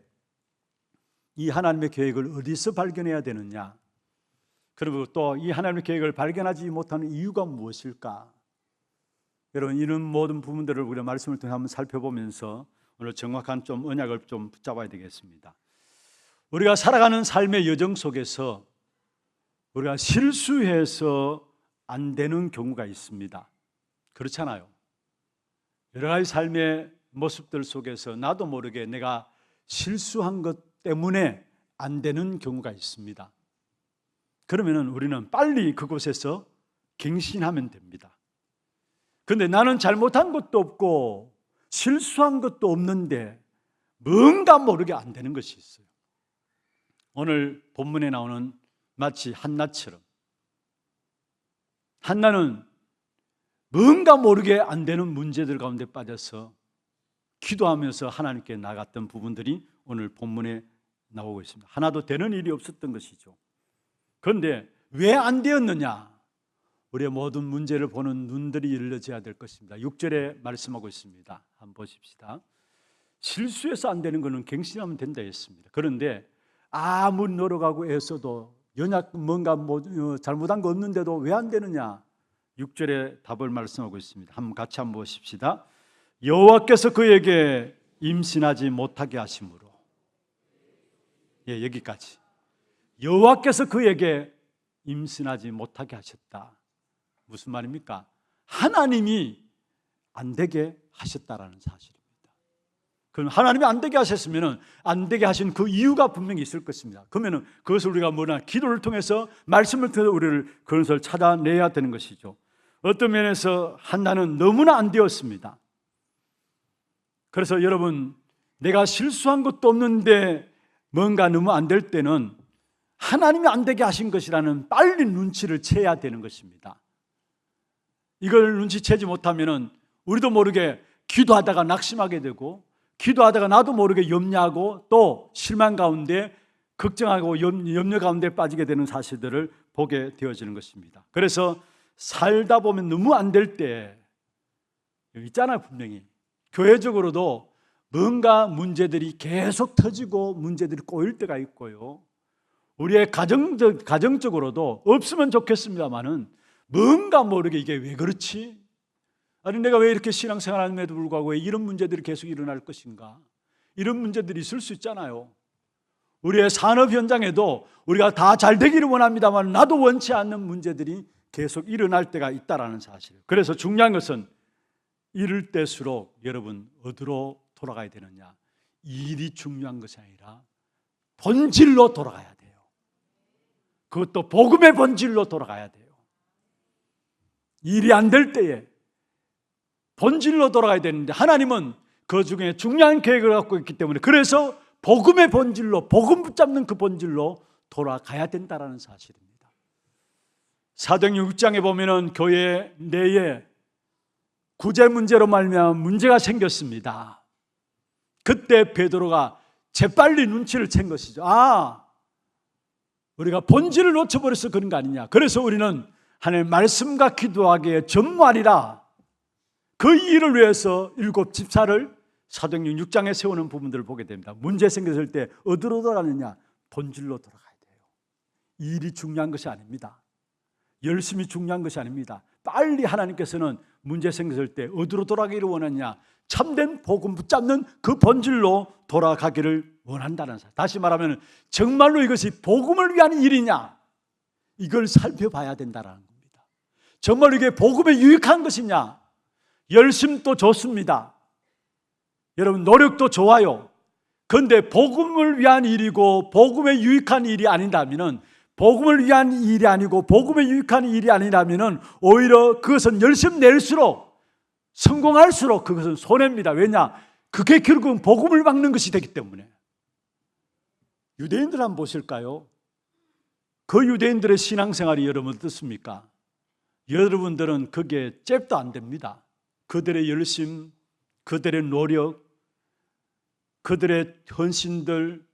이 하나님의 계획을 어디서 발견해야 되느냐? 그리고 또 이 하나님의 계획을 발견하지 못하는 이유가 무엇일까? 여러분 이런 모든 부분들을 우리가 말씀을 통해 한번 살펴보면서 오늘 정확한 좀 언약을 좀 붙잡아야 되겠습니다. 우리가 살아가는 삶의 여정 속에서 우리가 실수해서 안 되는 경우가 있습니다. 그렇잖아요. 여러 가지 삶의 모습들 속에서 나도 모르게 내가 실수한 것 때문에 안 되는 경우가 있습니다. 그러면 우리는 빨리 그곳에서 갱신하면 됩니다. 그런데 나는 잘못한 것도 없고 실수한 것도 없는데 뭔가 모르게 안 되는 것이 있어요. 오늘 본문에 나오는 마치 한나처럼 한나는 뭔가 모르게 안 되는 문제들 가운데 빠져서 기도하면서 하나님께 나갔던 부분들이 오늘 본문에 나오고 있습니다. 하나도 되는 일이 없었던 것이죠. 그런데 왜 안 되었느냐? 우리의 모든 문제를 보는 눈들이 열려져야 될 것입니다. 6절에 말씀하고 있습니다. 한번 보십시다. 실수해서 안 되는 것은 갱신하면 된다 했습니다. 그런데 아무리 노력하고 애써도 연약 뭔가 잘못한 거 없는데도 왜 안 되느냐? 6절에 답을 말씀하고 있습니다. 한번 같이 한번 보십시다. 여호와께서 그에게 임신하지 못하게 하심으로. 여기까지. 여호와께서 그에게 임신하지 못하게 하셨다. 무슨 말입니까? 하나님이 안 되게 하셨다라는 사실입니다. 그럼 하나님이 안 되게 하셨으면 안 되게 하신 그 이유가 분명히 있을 것입니다. 그러면 그것을 우리가 뭐냐? 기도를 통해서 말씀을 통해서 우리를 그것을 찾아내야 되는 것이죠. 어떤 면에서 한나는 너무나 안 되었습니다. 그래서 여러분 내가 실수한 것도 없는데 뭔가 너무 안 될 때는 하나님이 안 되게 하신 것이라는 빨리 눈치를 채야 되는 것입니다. 이걸 눈치채지 못하면 우리도 모르게 기도하다가 낙심하게 되고 기도하다가 나도 모르게 염려하고 또 실망 가운데 걱정하고 염려 가운데 빠지게 되는 사실들을 보게 되어지는 것입니다. 그래서 살다 보면 너무 안 될 때 있잖아요. 분명히 교회적으로도 뭔가 문제들이 계속 터지고 문제들이 꼬일 때가 있고요, 우리의 가정적으로도 없으면 좋겠습니다만은 뭔가 모르게 이게 왜 그렇지? 아니 내가 왜 이렇게 신앙생활함에도 불구하고 왜 이런 문제들이 계속 일어날 것인가? 이런 문제들이 있을 수 있잖아요. 우리의 산업 현장에도 우리가 다 잘 되기를 원합니다만 나도 원치 않는 문제들이 계속 일어날 때가 있다라는 사실. 그래서 중요한 것은 이럴 때수록 여러분 어디로 돌아가야 되느냐? 일이 중요한 것이 아니라 본질로 돌아가야 돼요. 그것도 복음의 본질로 돌아가야 돼요. 일이 안 될 때에 본질로 돌아가야 되는데 하나님은 그 중에 중요한 계획을 갖고 있기 때문에 그래서 복음의 본질로, 복음 붙잡는 그 본질로 돌아가야 된다는 사실입니다. 사도행전 6장에 보면은 교회 내에 구제 문제로 말미암아 문제가 생겼습니다. 그때 베드로가 재빨리 눈치를 챈 것이죠. 우리가 본질을 놓쳐버려서 그런 거 아니냐. 그래서 우리는 하나님의 말씀과 기도하기에 전무하리라. 그 일을 위해서 7 집사를 사도행전 6장에 세우는 부분들을 보게 됩니다. 문제 생겼을 때 어디로 돌아가느냐? 본질로 돌아가야 돼요. 일이 중요한 것이 아닙니다. 열심히 중요한 것이 아닙니다. 빨리 하나님께서는 문제 생겼을 때 어디로 돌아가기를 원하냐? 참된 복음 붙잡는 그 본질로 돌아가기를 원한다는 사실. 다시 말하면 정말로 이것이 복음을 위한 일이냐? 이걸 살펴봐야 된다는 겁니다. 정말 이게 복음에 유익한 것이냐? 열심도 좋습니다. 여러분 노력도 좋아요. 그런데 복음을 위한 일이고 복음에 유익한 일이 아니라면, 복음을 위한 일이 아니고 복음에 유익한 일이 아니라면 오히려 그것은 열심 낼수록 성공할수록 그것은 손해입니다. 왜냐? 그게 결국은 복음을 막는 것이 되기 때문에. 유대인들 한번 보실까요? 그 유대인들의 신앙생활이 여러분 어떻습니까? 여러분들은 그게 잽도 안 됩니다. 그들의 열심, 그들의 노력, 그들의 헌신들,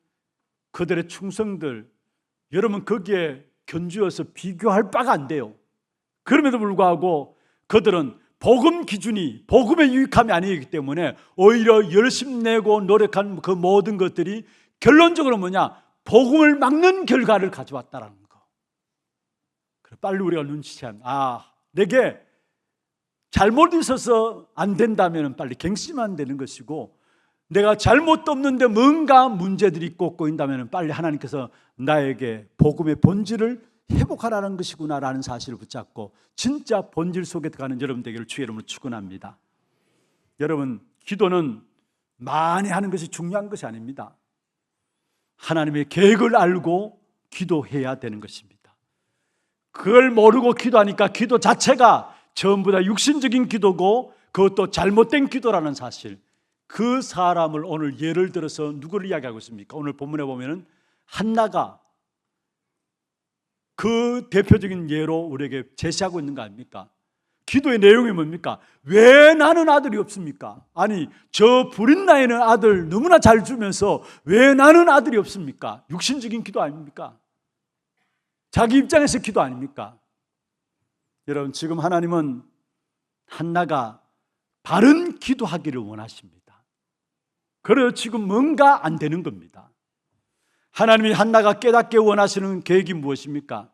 그들의 충성들, 여러분 거기에 견주어서 비교할 바가 안 돼요. 그럼에도 불구하고 그들은 복음 기준이 복음의 유익함이 아니기 때문에 오히려 열심 내고 노력한 그 모든 것들이 결론적으로 뭐냐? 복음을 막는 결과를 가져왔다는 거. 빨리 우리가 눈치채면 내게 잘못 있어서 안 된다면 빨리 갱신하면 되는 것이고, 내가 잘못도 없는데 뭔가 문제들이 꼬인다면 빨리 하나님께서 나에게 복음의 본질을 회복하라는 것이구나라는 사실을 붙잡고 진짜 본질 속에 들어가는 여러분 되기를 주의 이름으로 축원합니다. 여러분, 기도는 많이 하는 것이 중요한 것이 아닙니다. 하나님의 계획을 알고 기도해야 되는 것입니다. 그걸 모르고 기도하니까 기도 자체가 전부 다 육신적인 기도고 그것도 잘못된 기도라는 사실, 그 사람을 오늘 예를 들어서 누구를 이야기하고 있습니까? 오늘 본문에 보면은 한나가 그 대표적인 예로 우리에게 제시하고 있는 거 아닙니까? 기도의 내용이 뭡니까? 왜 나는 아들이 없습니까? 아니, 저 불인 나이는 아들 너무나 잘 주면서 왜 나는 아들이 없습니까? 육신적인 기도 아닙니까? 자기 입장에서 기도 아닙니까? 여러분, 지금 하나님은 한나가 바른 기도하기를 원하십니다. 그래서 지금 뭔가 안 되는 겁니다. 하나님이 한나가 깨닫게 원하시는 계획이 무엇입니까?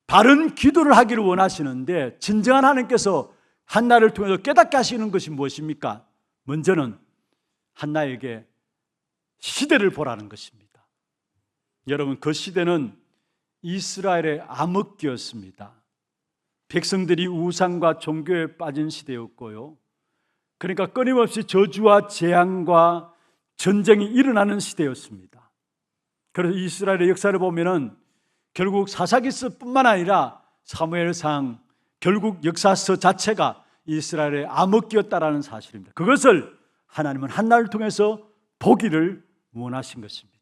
바른 기도를 하기를 원하시는데 진정한 하나님께서 한나를 통해서 깨닫게 하시는 것이 무엇입니까? 먼저는 한나에게 시대를 보라는 것입니다. 여러분, 그 시대는 이스라엘의 암흑기였습니다. 백성들이 우상과 종교에 빠진 시대였고요. 그러니까 끊임없이 저주와 재앙과 전쟁이 일어나는 시대였습니다. 그래서 이스라엘의 역사를 보면은 결국 사사기서뿐만 아니라 사무엘상, 결국 역사서 자체가 이스라엘의 암흑기였다라는 사실입니다. 그것을 하나님은 한나를 통해서 보기를 원하신 것입니다.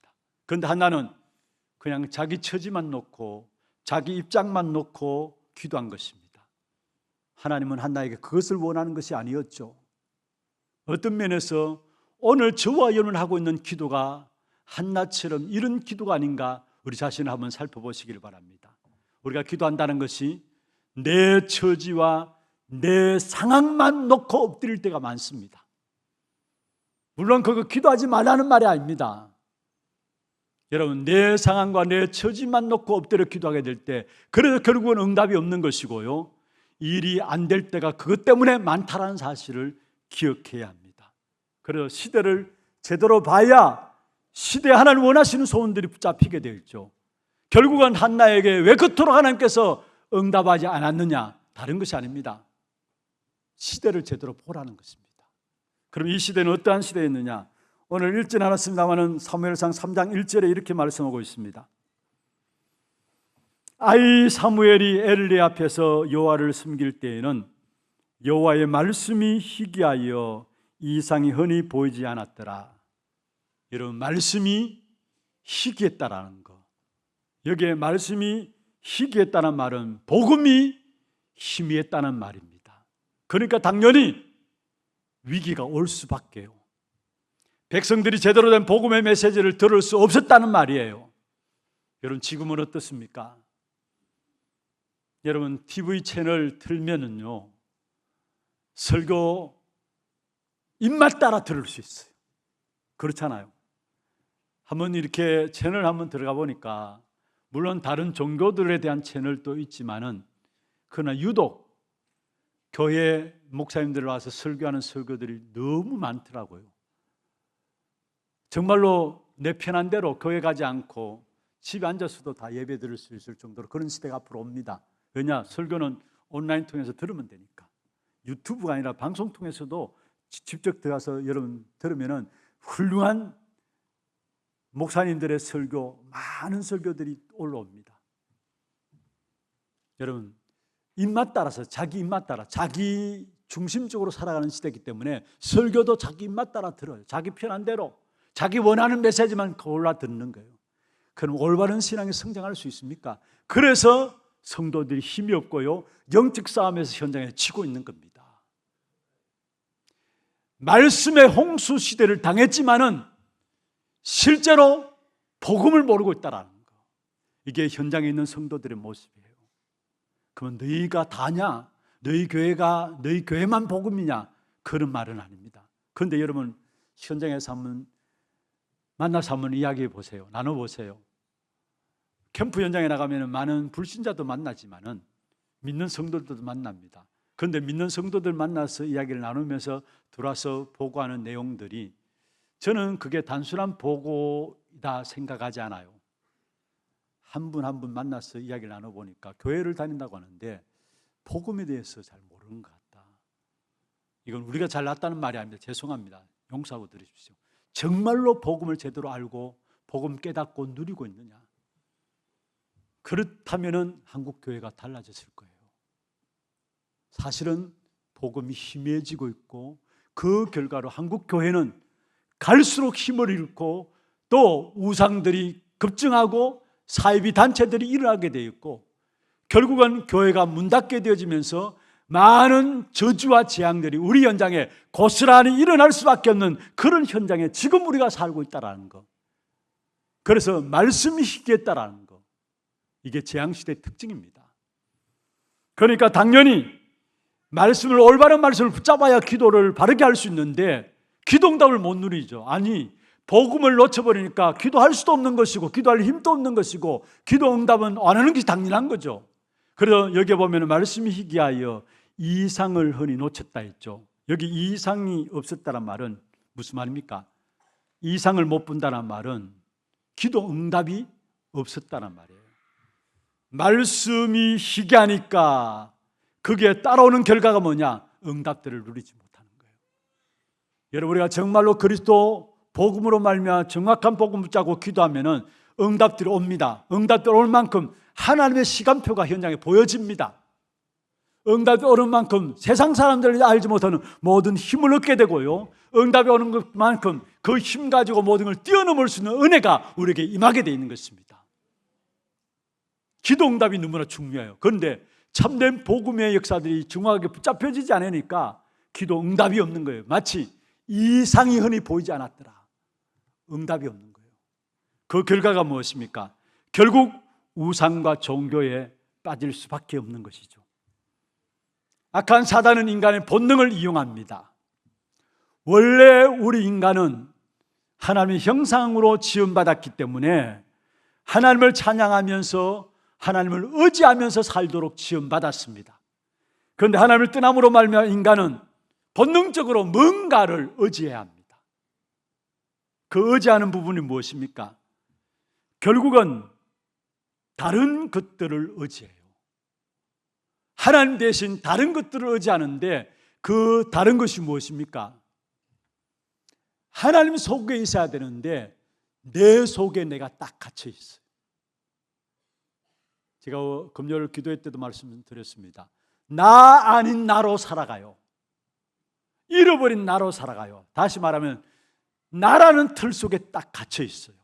그런데 한나는 그냥 자기 처지만 놓고 자기 입장만 놓고 기도한 것입니다. 하나님은 한나에게 그것을 원하는 것이 아니었죠. 어떤 면에서 오늘 저와 여러분 하고 있는 기도가 한나처럼 이런 기도가 아닌가 우리 자신을 한번 살펴보시길 바랍니다. 우리가 기도한다는 것이 내 처지와 내 상황만 놓고 엎드릴 때가 많습니다. 물론 그거 기도하지 말라는 말이 아닙니다. 여러분, 내 상황과 내 처지만 놓고 엎드려 기도하게 될 때 그래서 결국은 응답이 없는 것이고요, 일이 안 될 때가 그것 때문에 많다는 사실을 기억해야 합니다. 그래서 시대를 제대로 봐야 시대에 하나님 원하시는 소원들이 붙잡히게 되죠. 결국은 한나에게 왜 그토록 하나님께서 응답하지 않았느냐? 다른 것이 아닙니다. 시대를 제대로 보라는 것입니다. 그럼 이 시대는 어떠한 시대였느냐? 오늘 읽진 않았습니다마는 사무엘상 3장 1절에 이렇게 말씀하고 있습니다. 아이 사무엘이 엘리 앞에서 여호와를 섬길 때에는 여호와의 말씀이 희귀하여 이상이 흔히 보이지 않았더라. 여러분, 말씀이 희귀했다라는 거, 여기에 말씀이 희귀했다는 말은 복음이 희미했다는 말입니다. 그러니까 당연히 위기가 올 수밖에요. 백성들이 제대로 된 복음의 메시지를 들을 수 없었다는 말이에요. 여러분, 지금은 어떻습니까? 여러분, TV 채널 틀면은요, 설교 입맛 따라 들을 수 있어요. 그렇잖아요. 한번 이렇게 채널 한번 들어가 보니까 물론 다른 종교들에 대한 채널도 있지만은 그러나 유독 교회 목사님들 와서 설교하는 설교들이 너무 많더라고요. 정말로 내 편한 대로 교회 가지 않고 집에 앉아서도 다 예배 드릴 수 있을 정도로 그런 시대가 앞으로 옵니다. 왜냐? 설교는 온라인 통해서 들으면 되니까. 유튜브가 아니라 방송 통해서도 직접 들어가서 여러분 들으면은 훌륭한 목사님들의 설교, 많은 설교들이 올라옵니다. 여러분, 입맛 따라서, 자기 입맛 따라, 자기 중심적으로 살아가는 시대이기 때문에 설교도 자기 입맛 따라 들어요. 자기 편한 대로 자기 원하는 메시지만 골라 듣는 거예요. 그럼 올바른 신앙이 성장할 수 있습니까? 그래서 성도들이 힘이 없고요, 영적 싸움에서 현장에 치고 있는 겁니다. 말씀의 홍수 시대를 당했지만은 실제로 복음을 모르고 있다라는 거, 이게 현장에 있는 성도들의 모습이에요. 그러면 너희가 다냐? 너희 교회가, 너희 교회만 복음이냐? 그런 말은 아닙니다. 그런데 여러분, 현장에서 한번 만나서 한번 이야기해 보세요. 나눠보세요. 캠프 현장에 나가면 많은 불신자도 만나지만은 믿는 성도들도 만납니다. 그런데 믿는 성도들 만나서 이야기를 나누면서 들어와서 보고하는 내용들이, 저는 그게 단순한 보고이다 생각하지 않아요. 한 분 한 분 만나서 이야기를 나눠보니까 교회를 다닌다고 하는데 복음에 대해서 잘 모르는 것 같다. 이건 우리가 잘났다는 말이 아닙니다. 죄송합니다. 용서하고 들으십시오. 정말로 복음을 제대로 알고 복음 깨닫고 누리고 있느냐? 그렇다면 한국 교회가 달라졌을 거예요. 사실은 복음이 희미해지고 있고 그 결과로 한국 교회는 갈수록 힘을 잃고 또 우상들이 급증하고 사이비 단체들이 일어나게 되어 있고 결국은 교회가 문 닫게 되어지면서 많은 저주와 재앙들이 우리 현장에 고스란히 일어날 수밖에 없는 그런 현장에 지금 우리가 살고 있다는 거. 그래서 말씀이 희귀했다는 거, 이게 재앙시대의 특징입니다. 그러니까 당연히 말씀을, 올바른 말씀을 붙잡아야 기도를 바르게 할 수 있는데 기도 응답을 못 누리죠. 아니, 복음을 놓쳐버리니까 기도할 수도 없는 것이고 기도할 힘도 없는 것이고 기도 응답은 안 하는 것이 당연한 거죠. 그래서 여기 보면 말씀이 희귀하여 이상을 흔히 놓쳤다 했죠. 여기 이상이 없었다는 말은 무슨 말입니까? 이상을 못 본다는 말은 기도 응답이 없었다는 말이에요. 말씀이 희귀하니까 그게 따라오는 결과가 뭐냐? 응답들을 누리지 못하는 거예요. 여러분, 우리가 정말로 그리스도 복음으로 말미암아 정확한 복음 붙잡고 기도하면은 응답들이 옵니다. 응답들이 올 만큼 하나님의 시간표가 현장에 보여집니다. 응답이 오는 만큼 세상 사람들이 알지 못하는 모든 힘을 얻게 되고요, 응답이 오는 것만큼 그 힘 가지고 모든 걸 뛰어넘을 수 있는 은혜가 우리에게 임하게 되어 있는 것입니다. 기도 응답이 너무나 중요해요. 그런데 참된 복음의 역사들이 정확하게 붙잡혀지지 않으니까 기도 응답이 없는 거예요. 마치 이상이 흔히 보이지 않았더라. 응답이 없는 거예요. 그 결과가 무엇입니까? 결국 우상과 종교에 빠질 수밖에 없는 것이죠. 악한 사단은 인간의 본능을 이용합니다. 원래 우리 인간은 하나님의 형상으로 지음받았기 때문에 하나님을 찬양하면서 하나님을 의지하면서 살도록 지음받았습니다. 그런데 하나님을 떠남으로 말미암아 인간은 본능적으로 뭔가를 의지해야 합니다. 그 의지하는 부분이 무엇입니까? 결국은 다른 것들을 의지해요. 하나님 대신 다른 것들을 의지하는데 그 다른 것이 무엇입니까? 하나님 속에 있어야 되는데 내 속에 내가 딱 갇혀 있어요. 제가 금요일 기도회 때도 말씀드렸습니다. 나 아닌 나로 살아가요. 잃어버린 나로 살아가요. 다시 말하면 나라는 틀 속에 딱 갇혀 있어요.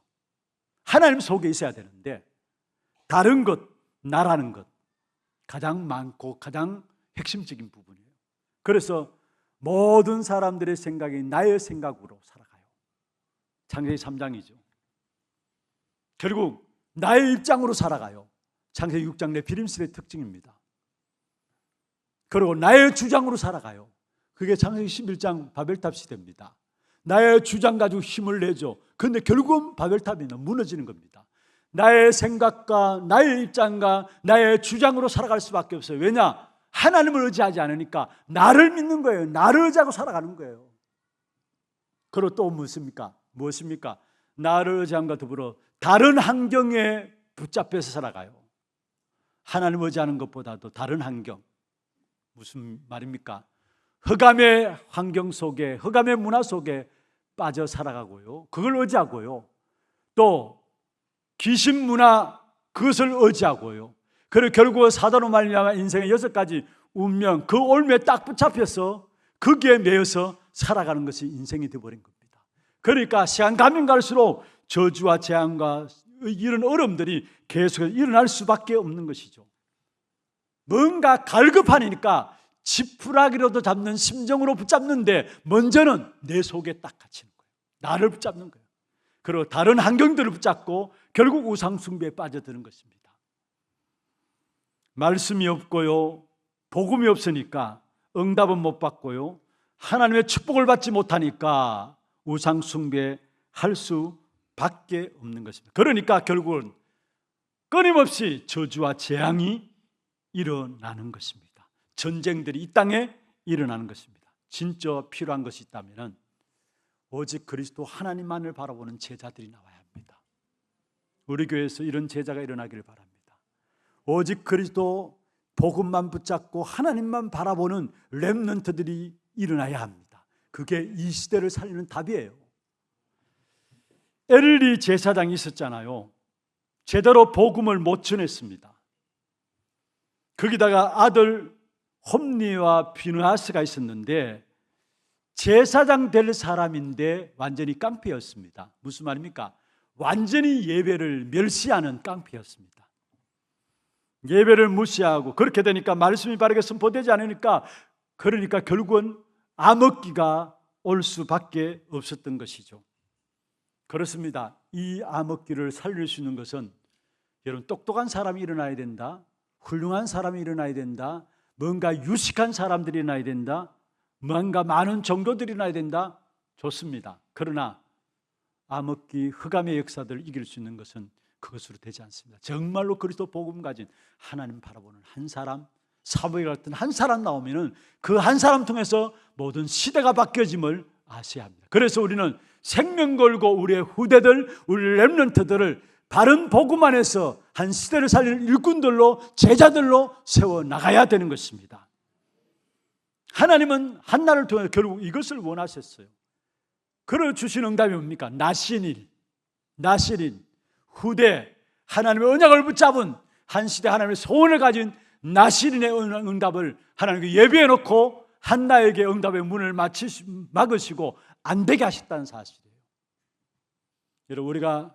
하나님 속에 있어야 되는데 다른 것, 나라는 것 가장 많고 가장 핵심적인 부분이에요. 그래서 모든 사람들의 생각이 나의 생각으로 살아가요. 창세기 3장이죠. 결국 나의 입장으로 살아가요. 창세기 6장 네피림들의 특징입니다. 그리고 나의 주장으로 살아가요. 그게 창세기 11장 바벨탑 시대입니다. 나의 주장 가지고 힘을 내죠. 그런데 결국은 바벨탑이 무너지는 겁니다. 나의 생각과 나의 입장과 나의 주장으로 살아갈 수밖에 없어요. 왜냐? 하나님을 의지하지 않으니까 나를 믿는 거예요. 나를 의지하고 살아가는 거예요. 그리고 또 무엇입니까? 나를 의지함과 더불어 다른 환경에 붙잡혀서 살아가요. 하나님을 의지하는 것보다도 다른 환경. 무슨 말입니까? 흑암의 환경 속에, 흑암의 문화 속에 빠져 살아가고요. 그걸 의지하고요. 또 귀신 문화, 그것을 의지하고요. 그리고 결국 사단으로 말미암아 인생의 6가지 운명, 그 올무에 딱 붙잡혀서 거기에 매여서 살아가는 것이 인생이 되어버린 겁니다. 그러니까 시간 가면 갈수록 저주와 재앙과 이런 어려움들이 계속 일어날 수밖에 없는 것이죠. 뭔가 갈급하니까 지푸라기로도 잡는 심정으로 붙잡는데 먼저는 내 속에 딱 갇히는 거예요. 나를 붙잡는 거예요. 그리고 다른 환경들을 붙잡고 결국 우상숭배에 빠져드는 것입니다. 말씀이 없고요, 복음이 없으니까 응답은 못 받고요, 하나님의 축복을 받지 못하니까 우상숭배 할 수밖에 없는 것입니다. 그러니까 결국은 끊임없이 저주와 재앙이 일어나는 것입니다. 전쟁들이 이 땅에 일어나는 것입니다. 진짜 필요한 것이 있다면 오직 그리스도 하나님만을 바라보는 제자들이 나와야 합니다. 우리 교회에서 이런 제자가 일어나기를 바랍니다. 오직 그리스도 복음만 붙잡고 하나님만 바라보는 렘넌트들이 일어나야 합니다. 그게 이 시대를 살리는 답이에요. 엘리 제사장이 있었잖아요. 제대로 복음을 못 전했습니다. 거기다가 아들 홈리와 비느하스가 있었는데 제사장 될 사람인데 완전히 깡패였습니다. 무슨 말입니까? 완전히 예배를 멸시하는 깡패였습니다. 예배를 무시하고 그렇게 되니까 말씀이 바르게 선포되지 않으니까 그러니까 결국은 암흑기가 올 수밖에 없었던 것이죠. 그렇습니다. 이 암흑기를 살릴 수 있는 것은 여러분 똑똑한 사람이 일어나야 된다. 훌륭한 사람이 일어나야 된다. 뭔가 유식한 사람들이 일어나야 된다. 뭔가 많은 종교들이 일어나야 된다. 좋습니다. 그러나 암흑기 흑암의 역사들을 이길 수 있는 것은 그것으로 되지 않습니다. 정말로 그리스도 복음 가진 하나님 바라보는 한 사람, 사무엘 같은 한 사람 나오면은 그 한 사람 통해서 모든 시대가 바뀌어짐을 아셔야 합니다. 그래서 우리는 생명 걸고 우리의 후대들, 우리 렘넌트들을 바른 복음 안에서 한 시대를 살릴 일꾼들로 제자들로 세워 나가야 되는 것입니다. 하나님은 한나를 통해 결국 이것을 원하셨어요. 그러 주신 응답이 뭡니까? 나신인, 후대, 하나님의 언약을 붙잡은 한 시대 하나님의 소원을 가진 나신인의 응답을 하나님께 예비해 놓고 한나에게 응답의 문을 막으시고 안 되게 하셨다는 사실이에요. 여러분, 우리가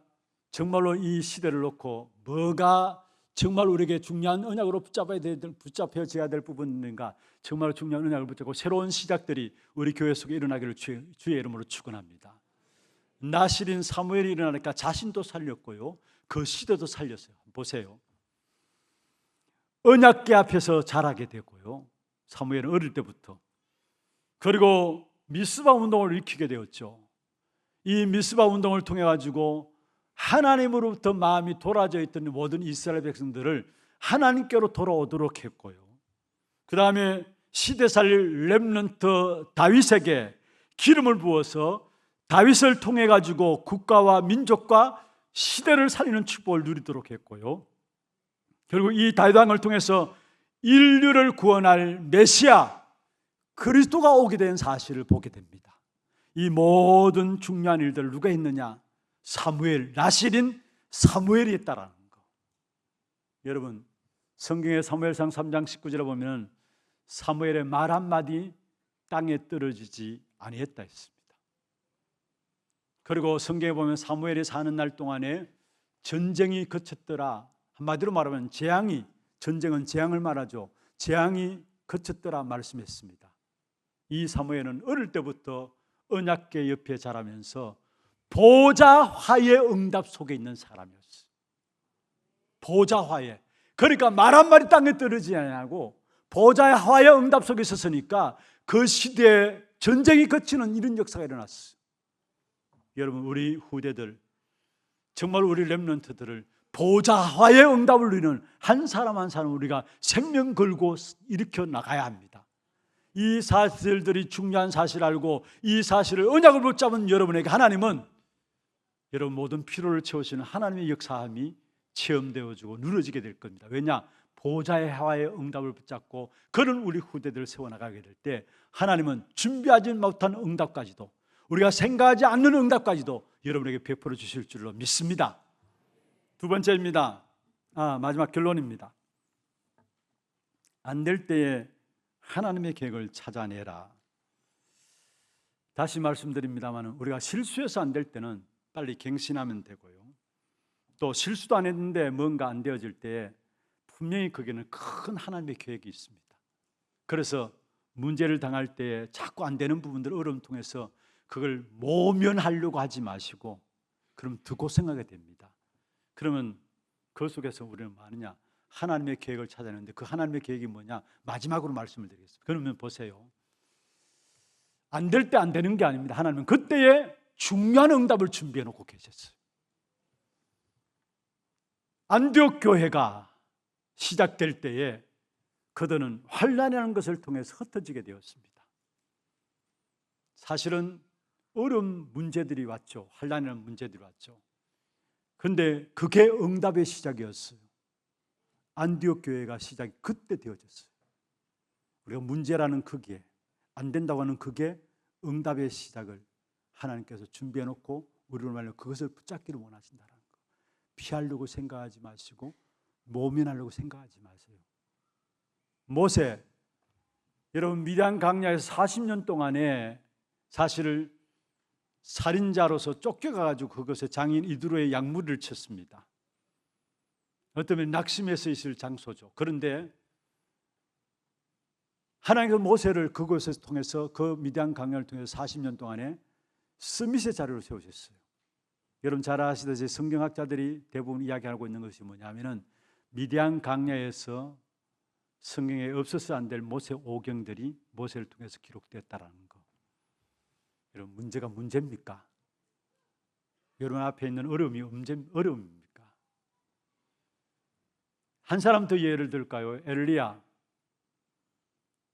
정말로 이 시대를 놓고 뭐가 정말 우리에게 중요한 언약으로 붙잡혀져야 될 부분인가, 정말 중요한 언약을 붙잡고 새로운 시작들이 우리 교회 속에 일어나기를 주의 이름으로 축원합니다. 나실인 사무엘이 일어나니까 자신도 살렸고요, 그 시대도 살렸어요. 보세요. 언약궤 앞에서 자라게 되고요, 사무엘은 어릴 때부터. 그리고 미스바 운동을 일으키게 되었죠. 이 미스바 운동을 통해 가지고 하나님으로부터 마음이 돌아져 있던 모든 이스라엘 백성들을 하나님께로 돌아오도록 했고요, 그 다음에 시대 살릴 렘넌트 다윗에게 기름을 부어서 다윗을 통해 가지고 국가와 민족과 시대를 살리는 축복을 누리도록 했고요, 결국 이 다윗 왕을 통해서 인류를 구원할 메시아 그리스도가 오게 된 사실을 보게 됩니다. 이 모든 중요한 일들을 누가 했느냐? 사무엘, 나실인 사무엘이 했다라는 거. 여러분, 성경의 사무엘상 3장 19절에 보면 사무엘의 말 한마디 땅에 떨어지지 아니했다 했습니다. 그리고 성경에 보면 사무엘이 사는 날 동안에 전쟁이 그쳤더라. 한마디로 말하면 전쟁은 재앙을 말하죠. 재앙이 그쳤더라 말씀했습니다. 이 사무엘은 어릴 때부터 언약궤 옆에 자라면서 보좌화의 응답 속에 있는 사람이었어요. 보좌화의, 그러니까 말 한마디 땅에 떨어지지 않냐고 보좌화의 응답 속에 있었으니까 그 시대에 전쟁이 그치는 이런 역사가 일어났어요. 여러분, 우리 후대들, 정말 우리 렘넌트들을 보좌화의 응답을 누리는 한 사람 한 사람 우리가 생명 걸고 일으켜 나가야 합니다. 이 사실들이 중요한 사실을 알고 이 사실을 언약을 붙잡은 여러분에게 하나님은 여러분 모든 필요를 채우시는 하나님의 역사함이 체험되어지고 누려지게 될 겁니다. 왜냐? 보좌의 화의 응답을 붙잡고 그런 우리 후대들을 세워나가게 될 때 하나님은 준비하지 못한 응답까지도, 우리가 생각하지 않는 응답까지도 여러분에게 베풀어 주실 줄로 믿습니다. 두 번째입니다. 마지막 결론입니다. 안 될 때에 하나님의 계획을 찾아내라. 다시 말씀드립니다만 우리가 실수해서 안 될 때는 빨리 갱신하면 되고요. 또 실수도 안 했는데 뭔가 안 되어질 때에 분명히 거기에는 큰 하나님의 계획이 있습니다. 그래서 문제를 당할 때에 자꾸 안 되는 부분들, 어려움 통해서 그걸 모면하려고 하지 마시고 그럼 더 고생하게 됩니다. 그러면 그 속에서 우리는 뭐 하느냐? 하나님의 계획을 찾아내는데 그 하나님의 계획이 뭐냐? 마지막으로 말씀을 드리겠습니다. 그러면 보세요. 안 될 때 안 되는 게 아닙니다. 하나님은 그때에 중요한 응답을 준비해 놓고 계셨어요. 안디옥 교회가 시작될 때에 그들은 환난이라는 것을 통해서 흩어지게 되었습니다. 사실은 어려운 문제들이 왔죠. 환난이라는 문제들이 왔죠. 그런데 그게 응답의 시작이었어요. 안디옥 교회가 시작이 그때 되어졌어요. 우리가 문제라는 크기에, 안 된다고 하는 그게 응답의 시작을 하나님께서 준비해 놓고 우리를 말려 그것을 붙잡기를 원하신다는 거. 피하려고 생각하지 마시고 모면하려고 생각하지 마세요. 모세, 여러분 미디안 광야에서 40년 동안에 사실 살인자로서 쫓겨가가지고 그것에 장인 이드로의 약물을 쳤습니다. 어쩌면 낙심해서 있을 장소죠. 그런데 하나님께서 모세를 그곳을 통해서 그 미디안 광야를 통해서 40년 동안에 스밋의 자리로 세우셨어요. 여러분 잘 아시듯이 성경학자들이 대부분 이야기하고 있는 것이 뭐냐면은 미디안 광야에서 성경에 없어서 안 될 모세 오경들이 모세를 통해서 기록되었다라는 거. 여러분 문제가 문제입니까? 여러분 앞에 있는 어려움이 어려움입니까? 한 사람 더 예를 들까요? 엘리야.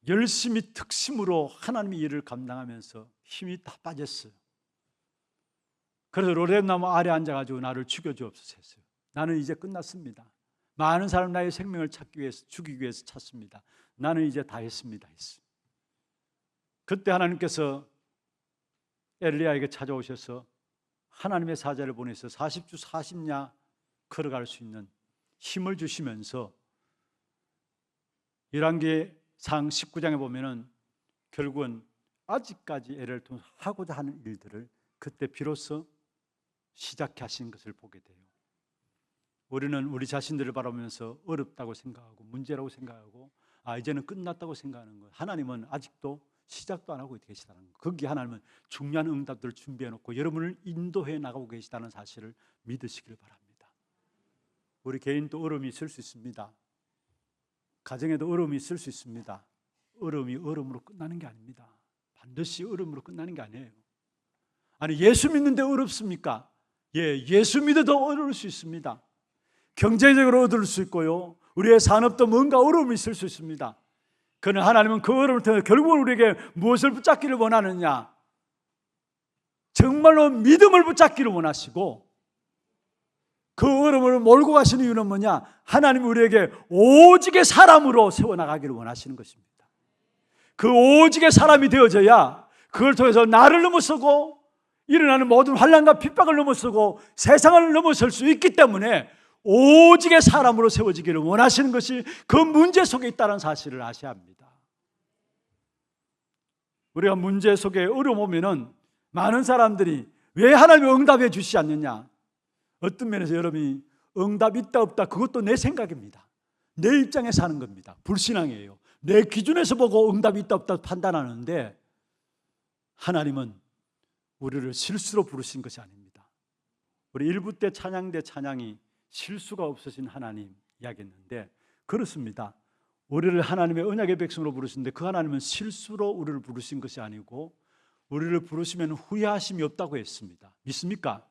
열심히 특심으로 하나님의 일을 감당하면서 힘이 다 빠졌어요. 그래서 로뎀나무 아래 앉아가지고 나를 죽여주옵소서 했어요. 나는 이제 끝났습니다. 많은 사람 나의 생명을 찾기 위해서, 죽이기 위해서 찾습니다. 나는 이제 다 했습니다 했어요. 그때 하나님께서 엘리야에게 찾아오셔서 하나님의 사자를 보내서 40주 40야 걸어갈 수 있는 힘을 주시면서 열왕기상 19장에 보면은 결국은 아직까지 엘리야를 통해 하고자 하는 일들을 그때 비로소 시작하신 것을 보게 돼요. 우리는 우리 자신들을 바라보면서 어렵다고 생각하고 문제라고 생각하고 이제는 끝났다고 생각하는 거예요. 하나님은 아직도 시작도 안 하고 계시다는 거. 거기 하나님은 중요한 응답들을 준비해 놓고 여러분을 인도해 나가고 계시다는 사실을 믿으시길 바랍니다. 우리 개인도 어려움이 있을 수 있습니다. 가정에도 어려움이 있을 수 있습니다. 어려움이 어려움으로 끝나는 게 아닙니다. 반드시 어려움으로 끝나는 게 아니에요. 아니 예수 믿는데 어렵습니까? 예수 믿어도 어려울 수 있습니다. 경제적으로 얻을 수 있고요. 우리의 산업도 뭔가 어려움이 있을 수 있습니다. 그러나 하나님은 그 어려움을 통해 결국은 우리에게 무엇을 붙잡기를 원하느냐? 정말로 믿음을 붙잡기를 원하시고 그 어려움을 몰고 가시는 이유는 뭐냐? 하나님이 우리에게 오직의 사람으로 세워나가기를 원하시는 것입니다. 그 오직의 사람이 되어져야 그걸 통해서 나를 넘어서고 일어나는 모든 환난과 핍박을 넘어서고 세상을 넘어설 수 있기 때문에 오직의 사람으로 세워지기를 원하시는 것이 그 문제 속에 있다는 사실을 아셔야 합니다. 우리가 문제 속에 어려움 오면은 많은 사람들이 왜 하나님이 응답해 주시지 않느냐, 어떤 면에서 여러분이 응답 있다 없다 그것도 내 생각입니다. 내 입장에서 하는 겁니다. 불신앙이에요. 내 기준에서 보고 응답이 있다 없다 판단하는데 하나님은 우리를 실수로 부르신 것이 아닙니다. 우리 1부 때 찬양대 찬양이 실수가 없으신 하나님 이야기했는데 그렇습니다. 우리를 하나님의 언약의 백성으로 부르시는데 그 하나님은 실수로 우리를 부르신 것이 아니고 우리를 부르시면 후회하심이 없다고 했습니다. 믿습니까?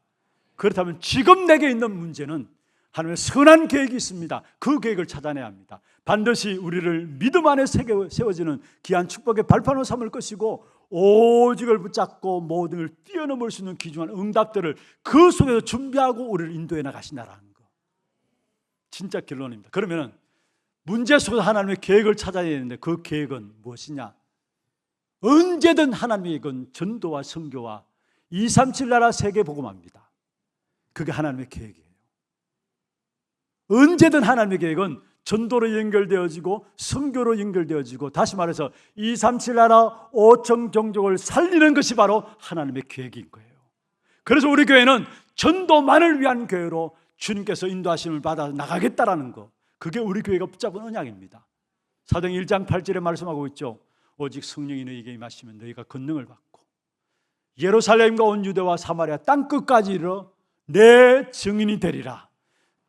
그렇다면 지금 내게 있는 문제는 하나님의 선한 계획이 있습니다. 그 계획을 찾아내야 합니다. 반드시 우리를 믿음 안에 세워지는 귀한 축복의 발판으로 삼을 것이고 오직을 붙잡고 모든 걸 뛰어넘을 수 있는 귀중한 응답들을 그 속에서 준비하고 우리를 인도해 나가신다라는 거, 진짜 결론입니다. 그러면 문제 속에서 하나님의 계획을 찾아야 되는데 그 계획은 무엇이냐? 언제든 하나님의 계획은 전도와 선교와 237 나라 세계 복음화입니다. 그게 하나님의 계획이에요. 언제든 하나님의 계획은 전도로 연결되어지고 선교로 연결되어지고, 다시 말해서 237 나라 5천 종족을 살리는 것이 바로 하나님의 계획인 거예요. 그래서 우리 교회는 전도만을 위한 교회로 주님께서 인도하심을 받아 나가겠다라는 거, 그게 우리 교회가 붙잡은 언약입니다. 사도행 1장 8절에 말씀하고 있죠. 오직 성령이 너희에게 임하시면 너희가 권능을 받고 예루살렘과 온 유대와 사마리아 땅끝까지 이르러 내 증인이 되리라.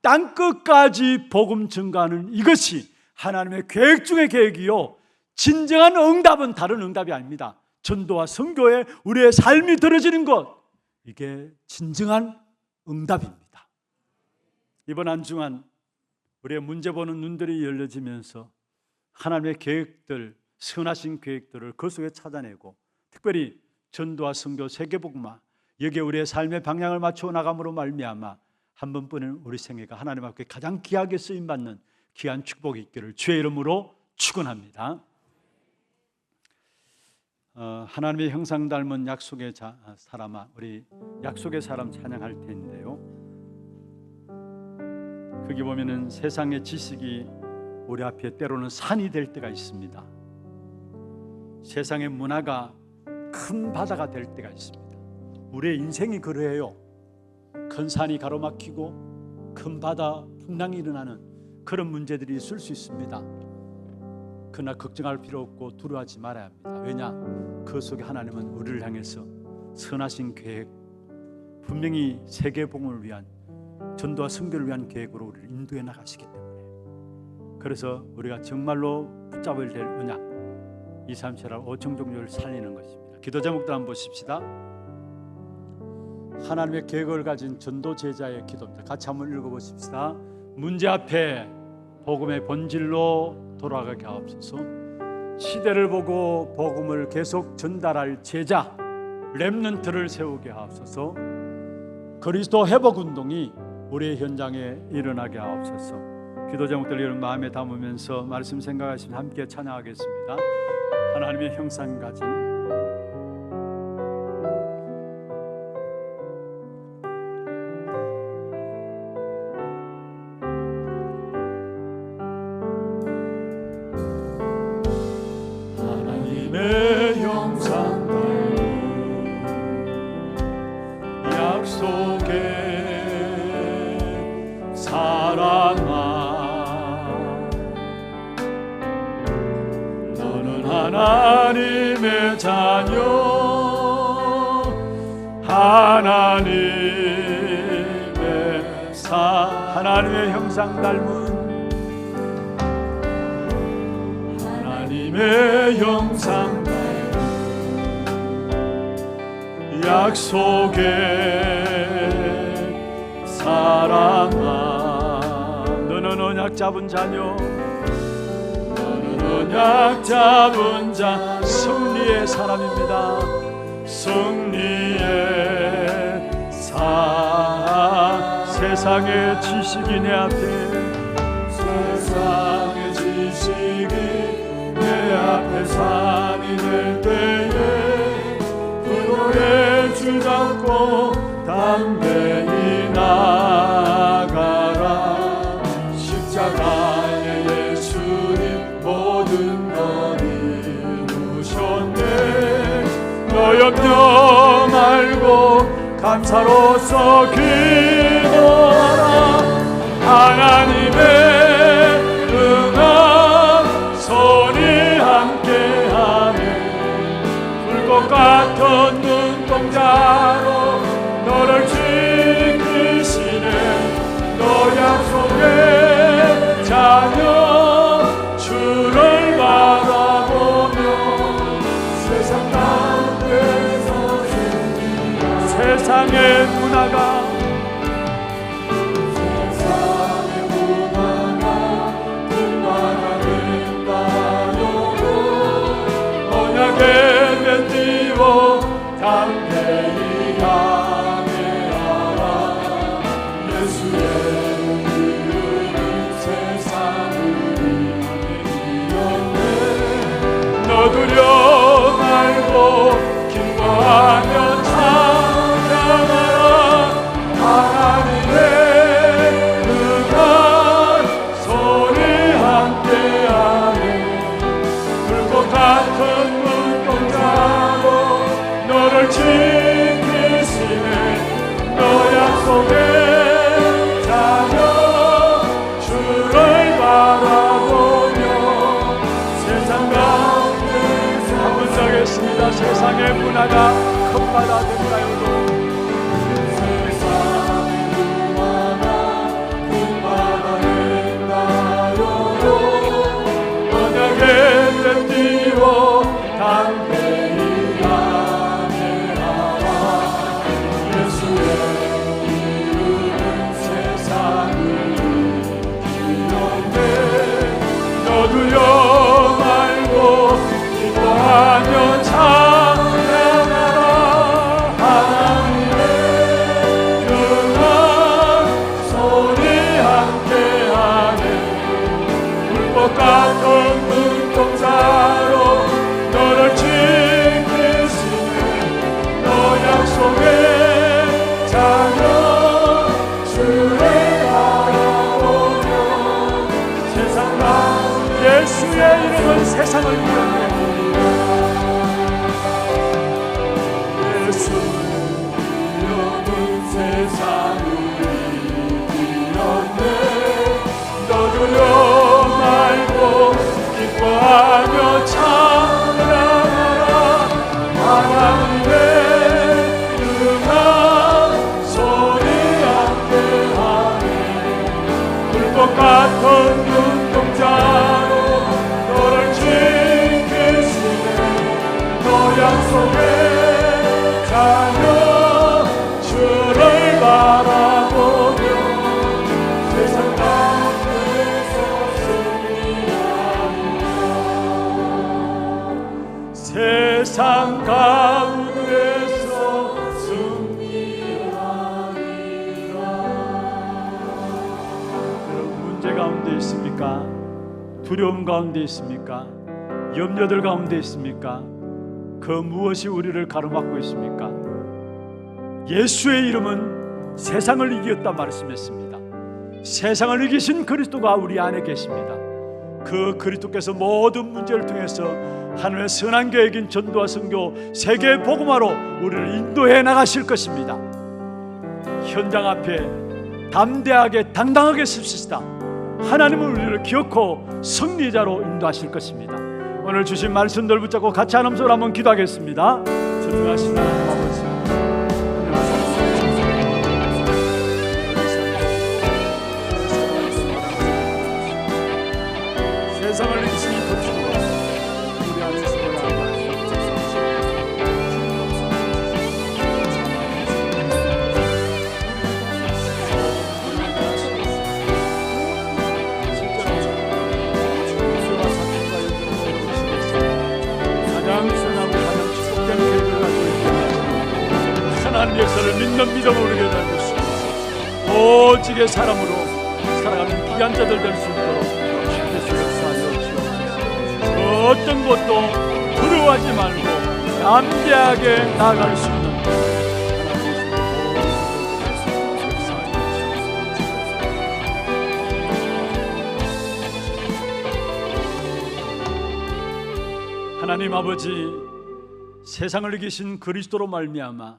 땅끝까지 복음 증가하는 이것이 하나님의 계획 중의 계획이요, 진정한 응답은 다른 응답이 아닙니다. 전도와 선교에 우리의 삶이 들어지는 것, 이게 진정한 응답입니다. 이번 안중한 우리의 문제 보는 눈들이 열려지면서 하나님의 계획들, 선하신 계획들을 그 속에 찾아내고, 특별히 전도와 선교, 세계복음화, 여기에 우리의 삶의 방향을 맞춰 나감으로 말미암아 한 번뿐인 우리 생애가 하나님 앞에 가장 귀하게 쓰임받는 귀한 축복이 있기를 주의 이름으로 축원합니다. 하나님의 형상 닮은 약속의 사람아, 우리 약속의 사람 찬양할 텐데요, 거기 보면은 세상의 지식이 우리 앞에 때로는 산이 될 때가 있습니다. 세상의 문화가 큰 바다가 될 때가 있습니다. 우리의 인생이 그래요. 큰 산이 가로막히고 큰 바다 풍랑이 일어나는 그런 문제들이 있을 수 있습니다. 그러나 걱정할 필요 없고 두려워하지 말아야 합니다. 왜냐? 그 속에 하나님은 우리를 향해서 선하신 계획, 분명히 세계복음을 위한, 전도와 선교를 위한 계획으로 우리를 인도해 나가시기 때문에, 그래서 우리가 정말로 붙잡아야 될 언약, 237 나라 5천 종족을 살리는 것입니다. 기도 제목들 한번 보십시다. 하나님의 계획을 가진 전도 제자의 기도입니다. 같이 한번 읽어보십시다. 문제 앞에 복음의 본질로 돌아가게 하옵소서. 시대를 보고 복음을 계속 전달할 제자 렘넌트를 세우게 하옵소서. 그리스도 회복 운동이 우리의 현장에 일어나게 하옵소서. 기도 제목들 이런 마음에 담으면서 말씀 생각하시면 함께 찬양하겠습니다. 하나님의 형상 가진 하나님의 형상 약속의 사랑아, 너는 하나님의 자녀, 하나님의 형상 닮은, 하나님의 형상 닮은 약속의 사랑아, 너는 언약 잡은 자녀, 너는 언약 잡은 자, 승리의 사람입니다. 승리의 세상의 지식이 내 앞에, 세상의 지식이 내 앞에 산이 될 때에 그 노래 주잡고 담대히 나가라. 감사로서 기도하라. 하나님의 응한 손이 함께하네. 불꽃 같은 눈동자로 너를 지키시네. 너 약속의 자녀 주를 바라보며 세상 가운데서 세상의 문화가 언약의 띠워 담대히 향해하라. 예수의 이름은 세상을 이겼네. 너 두려 말고 기뻐하며 찬양하라. 하나님의 응한 손이 함께하네. 불꽃 같은 눈동자로 너를 지키시네. 너 약속의 자녀 주를 바라보며 세상 가운데서 한번 더 하겠습니다. 세상의 문화가 큰 바다 된가요도 담대히 향해하라. 예수의 이름은 세상을 이겼네. 너 두려 말고 기뻐하며 찬양하라. 하나님의 응한 손이 함께하네. 불꽃 같은 눈동자로 너를 지키시네. 너 약속의 자녀 주를 바라보며 세상 가운데 예수의 이름은 세상을 이겼네. 예수의 이름은 세상을 이겼네. 너 두려 말고 기뻐하며 찬양하라. 하나님의 응한 손이 함께하네. 불꽃 같은 눈동자로 너를 지키시네. 너 약속의 자녀 주를 바라보며 세상 가운데서 세상 가운데서 승리하리라. 여러분 문제 가운데 있습니까? 두려움 가운데 있습니까? 염려들 가운데 있습니까? 그 무엇이 우리를 가로막고 있습니까? 예수의 이름은 세상을 이겼다 말씀했습니다. 세상을 이기신 그리스도가 우리 안에 계십니다. 그 그리스도께서 모든 문제를 통해서 하늘의 선한 계획인 전도와 선교 세계 복음화로 우리를 인도해 나가실 것입니다. 현장 앞에 담대하게 당당하게 섭시다. 하나님은 우리를 기억하고 승리자로 인도하실 것입니다. 오늘 주신 말씀들 붙잡고 같이 한 음소로 한번 기도하겠습니다. 전능하신 하나님 아버지, 세상을 이기신 그리스도가 우리 안에서 가장 선하고 가장 축복된 계획을 가지고 있습니다. 선한 역사를 믿는 믿음으로 우리에게 달고 오직의 사람으로 살아가는 귀한 자들 될 수 있도록 어떤 것도 두려워하지 말고 담대하게 나아갈 수 있는 하나님 아버지, 세상을 이기신 그리스도로 말미암아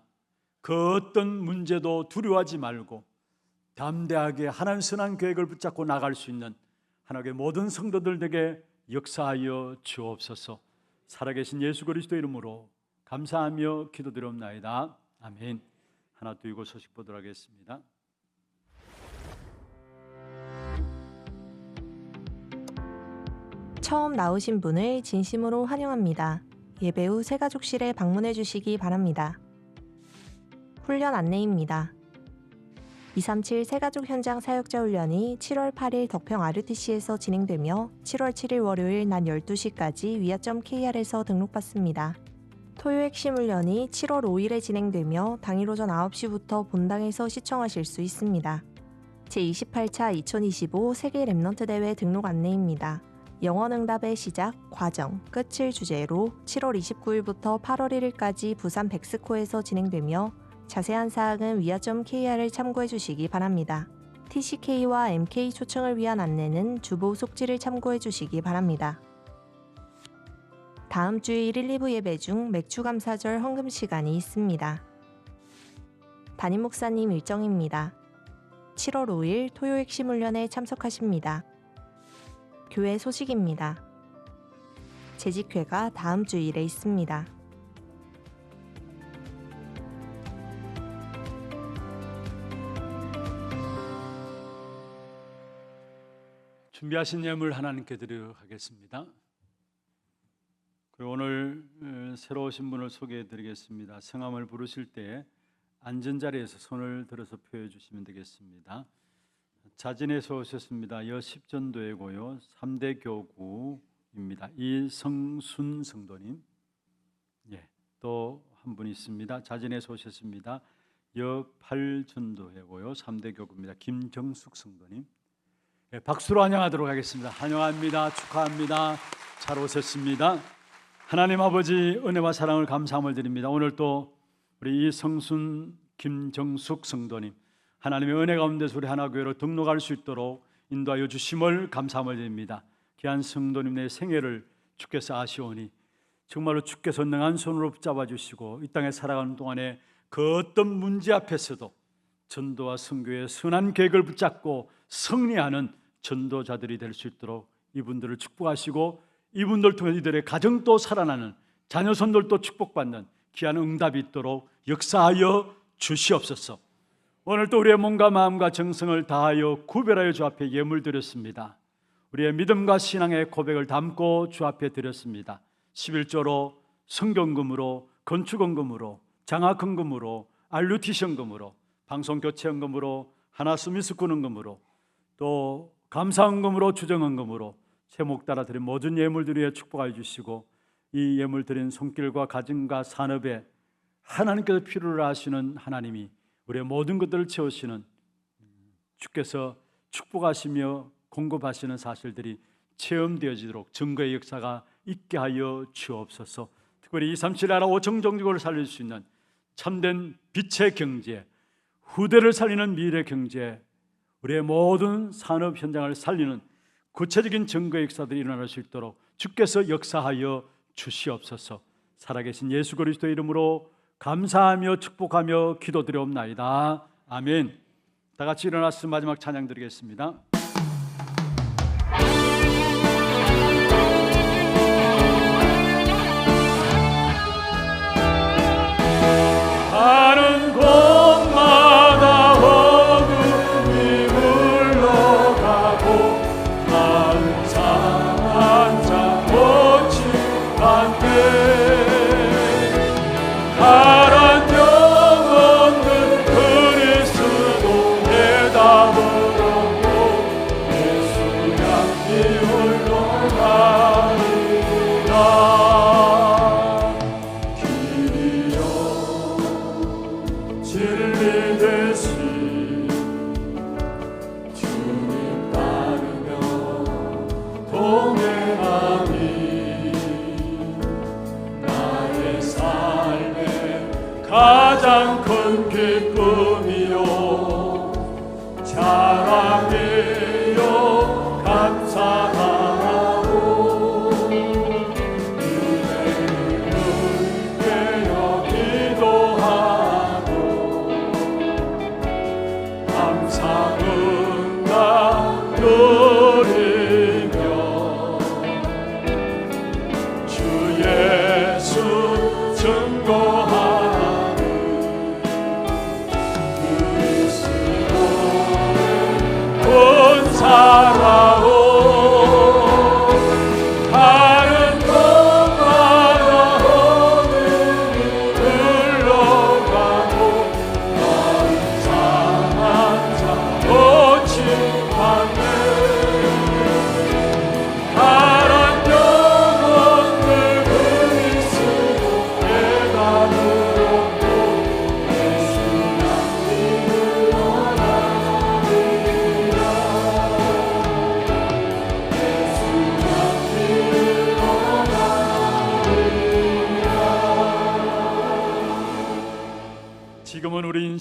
그 어떤 문제도 두려워하지 말고 담대하게 하나님 선한 계획을 붙잡고 나갈 수 있는 하나님의 모든 성도들에게 역사하여 주옵소서. 살아계신 예수 그리스도 이름으로 감사하며 기도드리옵나이다. 아멘. 하나 두고 소식 보도록 하겠습니다. 처음 나오신 분을 진심으로 환영합니다. 예배 후 새가족실에 방문해 주시기 바랍니다. 훈련 안내입니다. 237 새가족 현장 사역자 훈련이 7월 8일 덕평 RUTC에서 진행되며 7월 7일 월요일 낮 12시까지 위아.kr에서 등록받습니다. 토요 핵심 훈련이 7월 5일에 진행되며 당일 오전 9시부터 본당에서 시청하실 수 있습니다. 제28차 2025 세계 랩넌트 대회 등록 안내입니다. 영어응답의 시작, 과정, 끝을 주제로 7월 29일부터 8월 1일까지 부산 백스코에서 진행되며 자세한 사항은 위아.kr을 참고해 주시기 바랍니다. TCK와 MK 초청을 위한 안내는 주보 속지를 참고해 주시기 바랍니다. 다음 주일 1, 2부 예배 중 맥주감사절 헌금 시간이 있습니다. 담임 목사님 일정입니다. 7월 5일 토요 핵심 훈련에 참석하십니다. 교회 소식입니다. 재직회가 다음 주일에 있습니다. 준비하신 예물 하나님께 드리도록 하겠습니다. 그리고 오늘 새로 오신 분을 소개해 드리겠습니다. 성함을 부르실 때 앉은 자리에서 손을 들어서 표해 주시면 되겠습니다. 자진해서 오셨습니다. 여십전도회고요 3대 교구입니다. 이성순 성도님. 또 한 분 있습니다. 자진해서 오셨습니다. 여8전도회고요 3대 교구입니다. 김정숙 성도님. 박수로 환영하도록 하겠습니다. 환영합니다. 축하합니다. 잘 오셨습니다. 하나님 아버지 은혜와 사랑을 감사함을 드립니다. 오늘 또 우리 이성순 김정숙 성도님 하나님의 은혜 가운데서 우리 하나교회로 등록할 수 있도록 인도하여 주심을 감사함을 드립니다. 귀한 성도님의 생애를 주께서 아시오니 정말로 주께서 능한 손으로 붙잡아 주시고 이 땅에 살아가는 동안에 그 어떤 문제 앞에서도 전도와 선교의 선한 계획을 붙잡고 승리하는 전도자들이 될 수 있도록 이분들을 축복하시고 이분들 통해 이들의 가정도 살아나는 자녀손들도 축복받는 귀한 응답이 있도록 역사하여 주시옵소서. 오늘 또 우리의 몸과 마음과 정성을 다하여 구별하여 주 앞에 예물 드렸습니다. 우리의 믿음과 신앙의 고백을 담고 주 앞에 드렸습니다. 11조로 성경금으로 건축원금으로 장학헌금으로 RUTC헌금으로 방송교체헌금으로 하나스미스군헌금으로 또 감사헌금으로 주정헌금으로 제목 따라 드린 모든 예물들에 축복하여 주시고 이 예물 드린 손길과 가정과 산업에 하나님께서 필요를 하시는 하나님이 우리의 모든 것들을 채우시는 주께서 축복하시며 공급하시는 사실들이 체험되어지도록 증거의 역사가 있게 하여 주옵소서. 특별히 237 나라 5천 종족을 살릴 수 있는 참된 빛의 경제, 후대를 살리는 미래 경제, 우리의 모든 산업 현장을 살리는 구체적인 증거의 역사들이 일어날 수 있도록 주께서 역사하여 주시옵소서. 살아계신 예수 그리스도의 이름으로 감사하며 축복하며 기도드리옵나이다. 아멘. 다 같이 일어나서 마지막 찬양 드리겠습니다. 가는 곳마다 어둠이 물러가고 한참 꽃이 안돼 파란 영혼들 그리스도 내다보고 예수 향기 홀로 가리라. 길이여 진리 되신 주님 따르며 동행하니 나의 삶의 가장 큰 기쁨이요 자랑이요 감사하고 은혜를 깨어 기도하고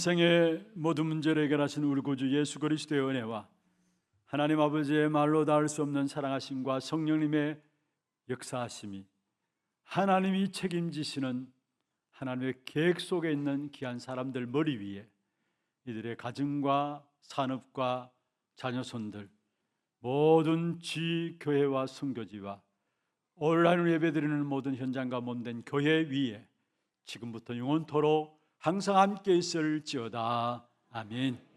인생의 모든 문제를 해결하신 우리 구주 예수 그리스도의 은혜와 하나님 아버지의 말로 닿을 수 없는 사랑하심과 성령님의 역사하심이 하나님이 책임지시는 하나님의 계획 속에 있는 귀한 사람들 머리 위에 이들의 가정과 산업과 자녀손들 모든 지교회와 선교지와 온라인으로 예배드리는 모든 현장과 몸된 교회 위에 지금부터 영원토록 항상 함께 있을지어다. 아멘.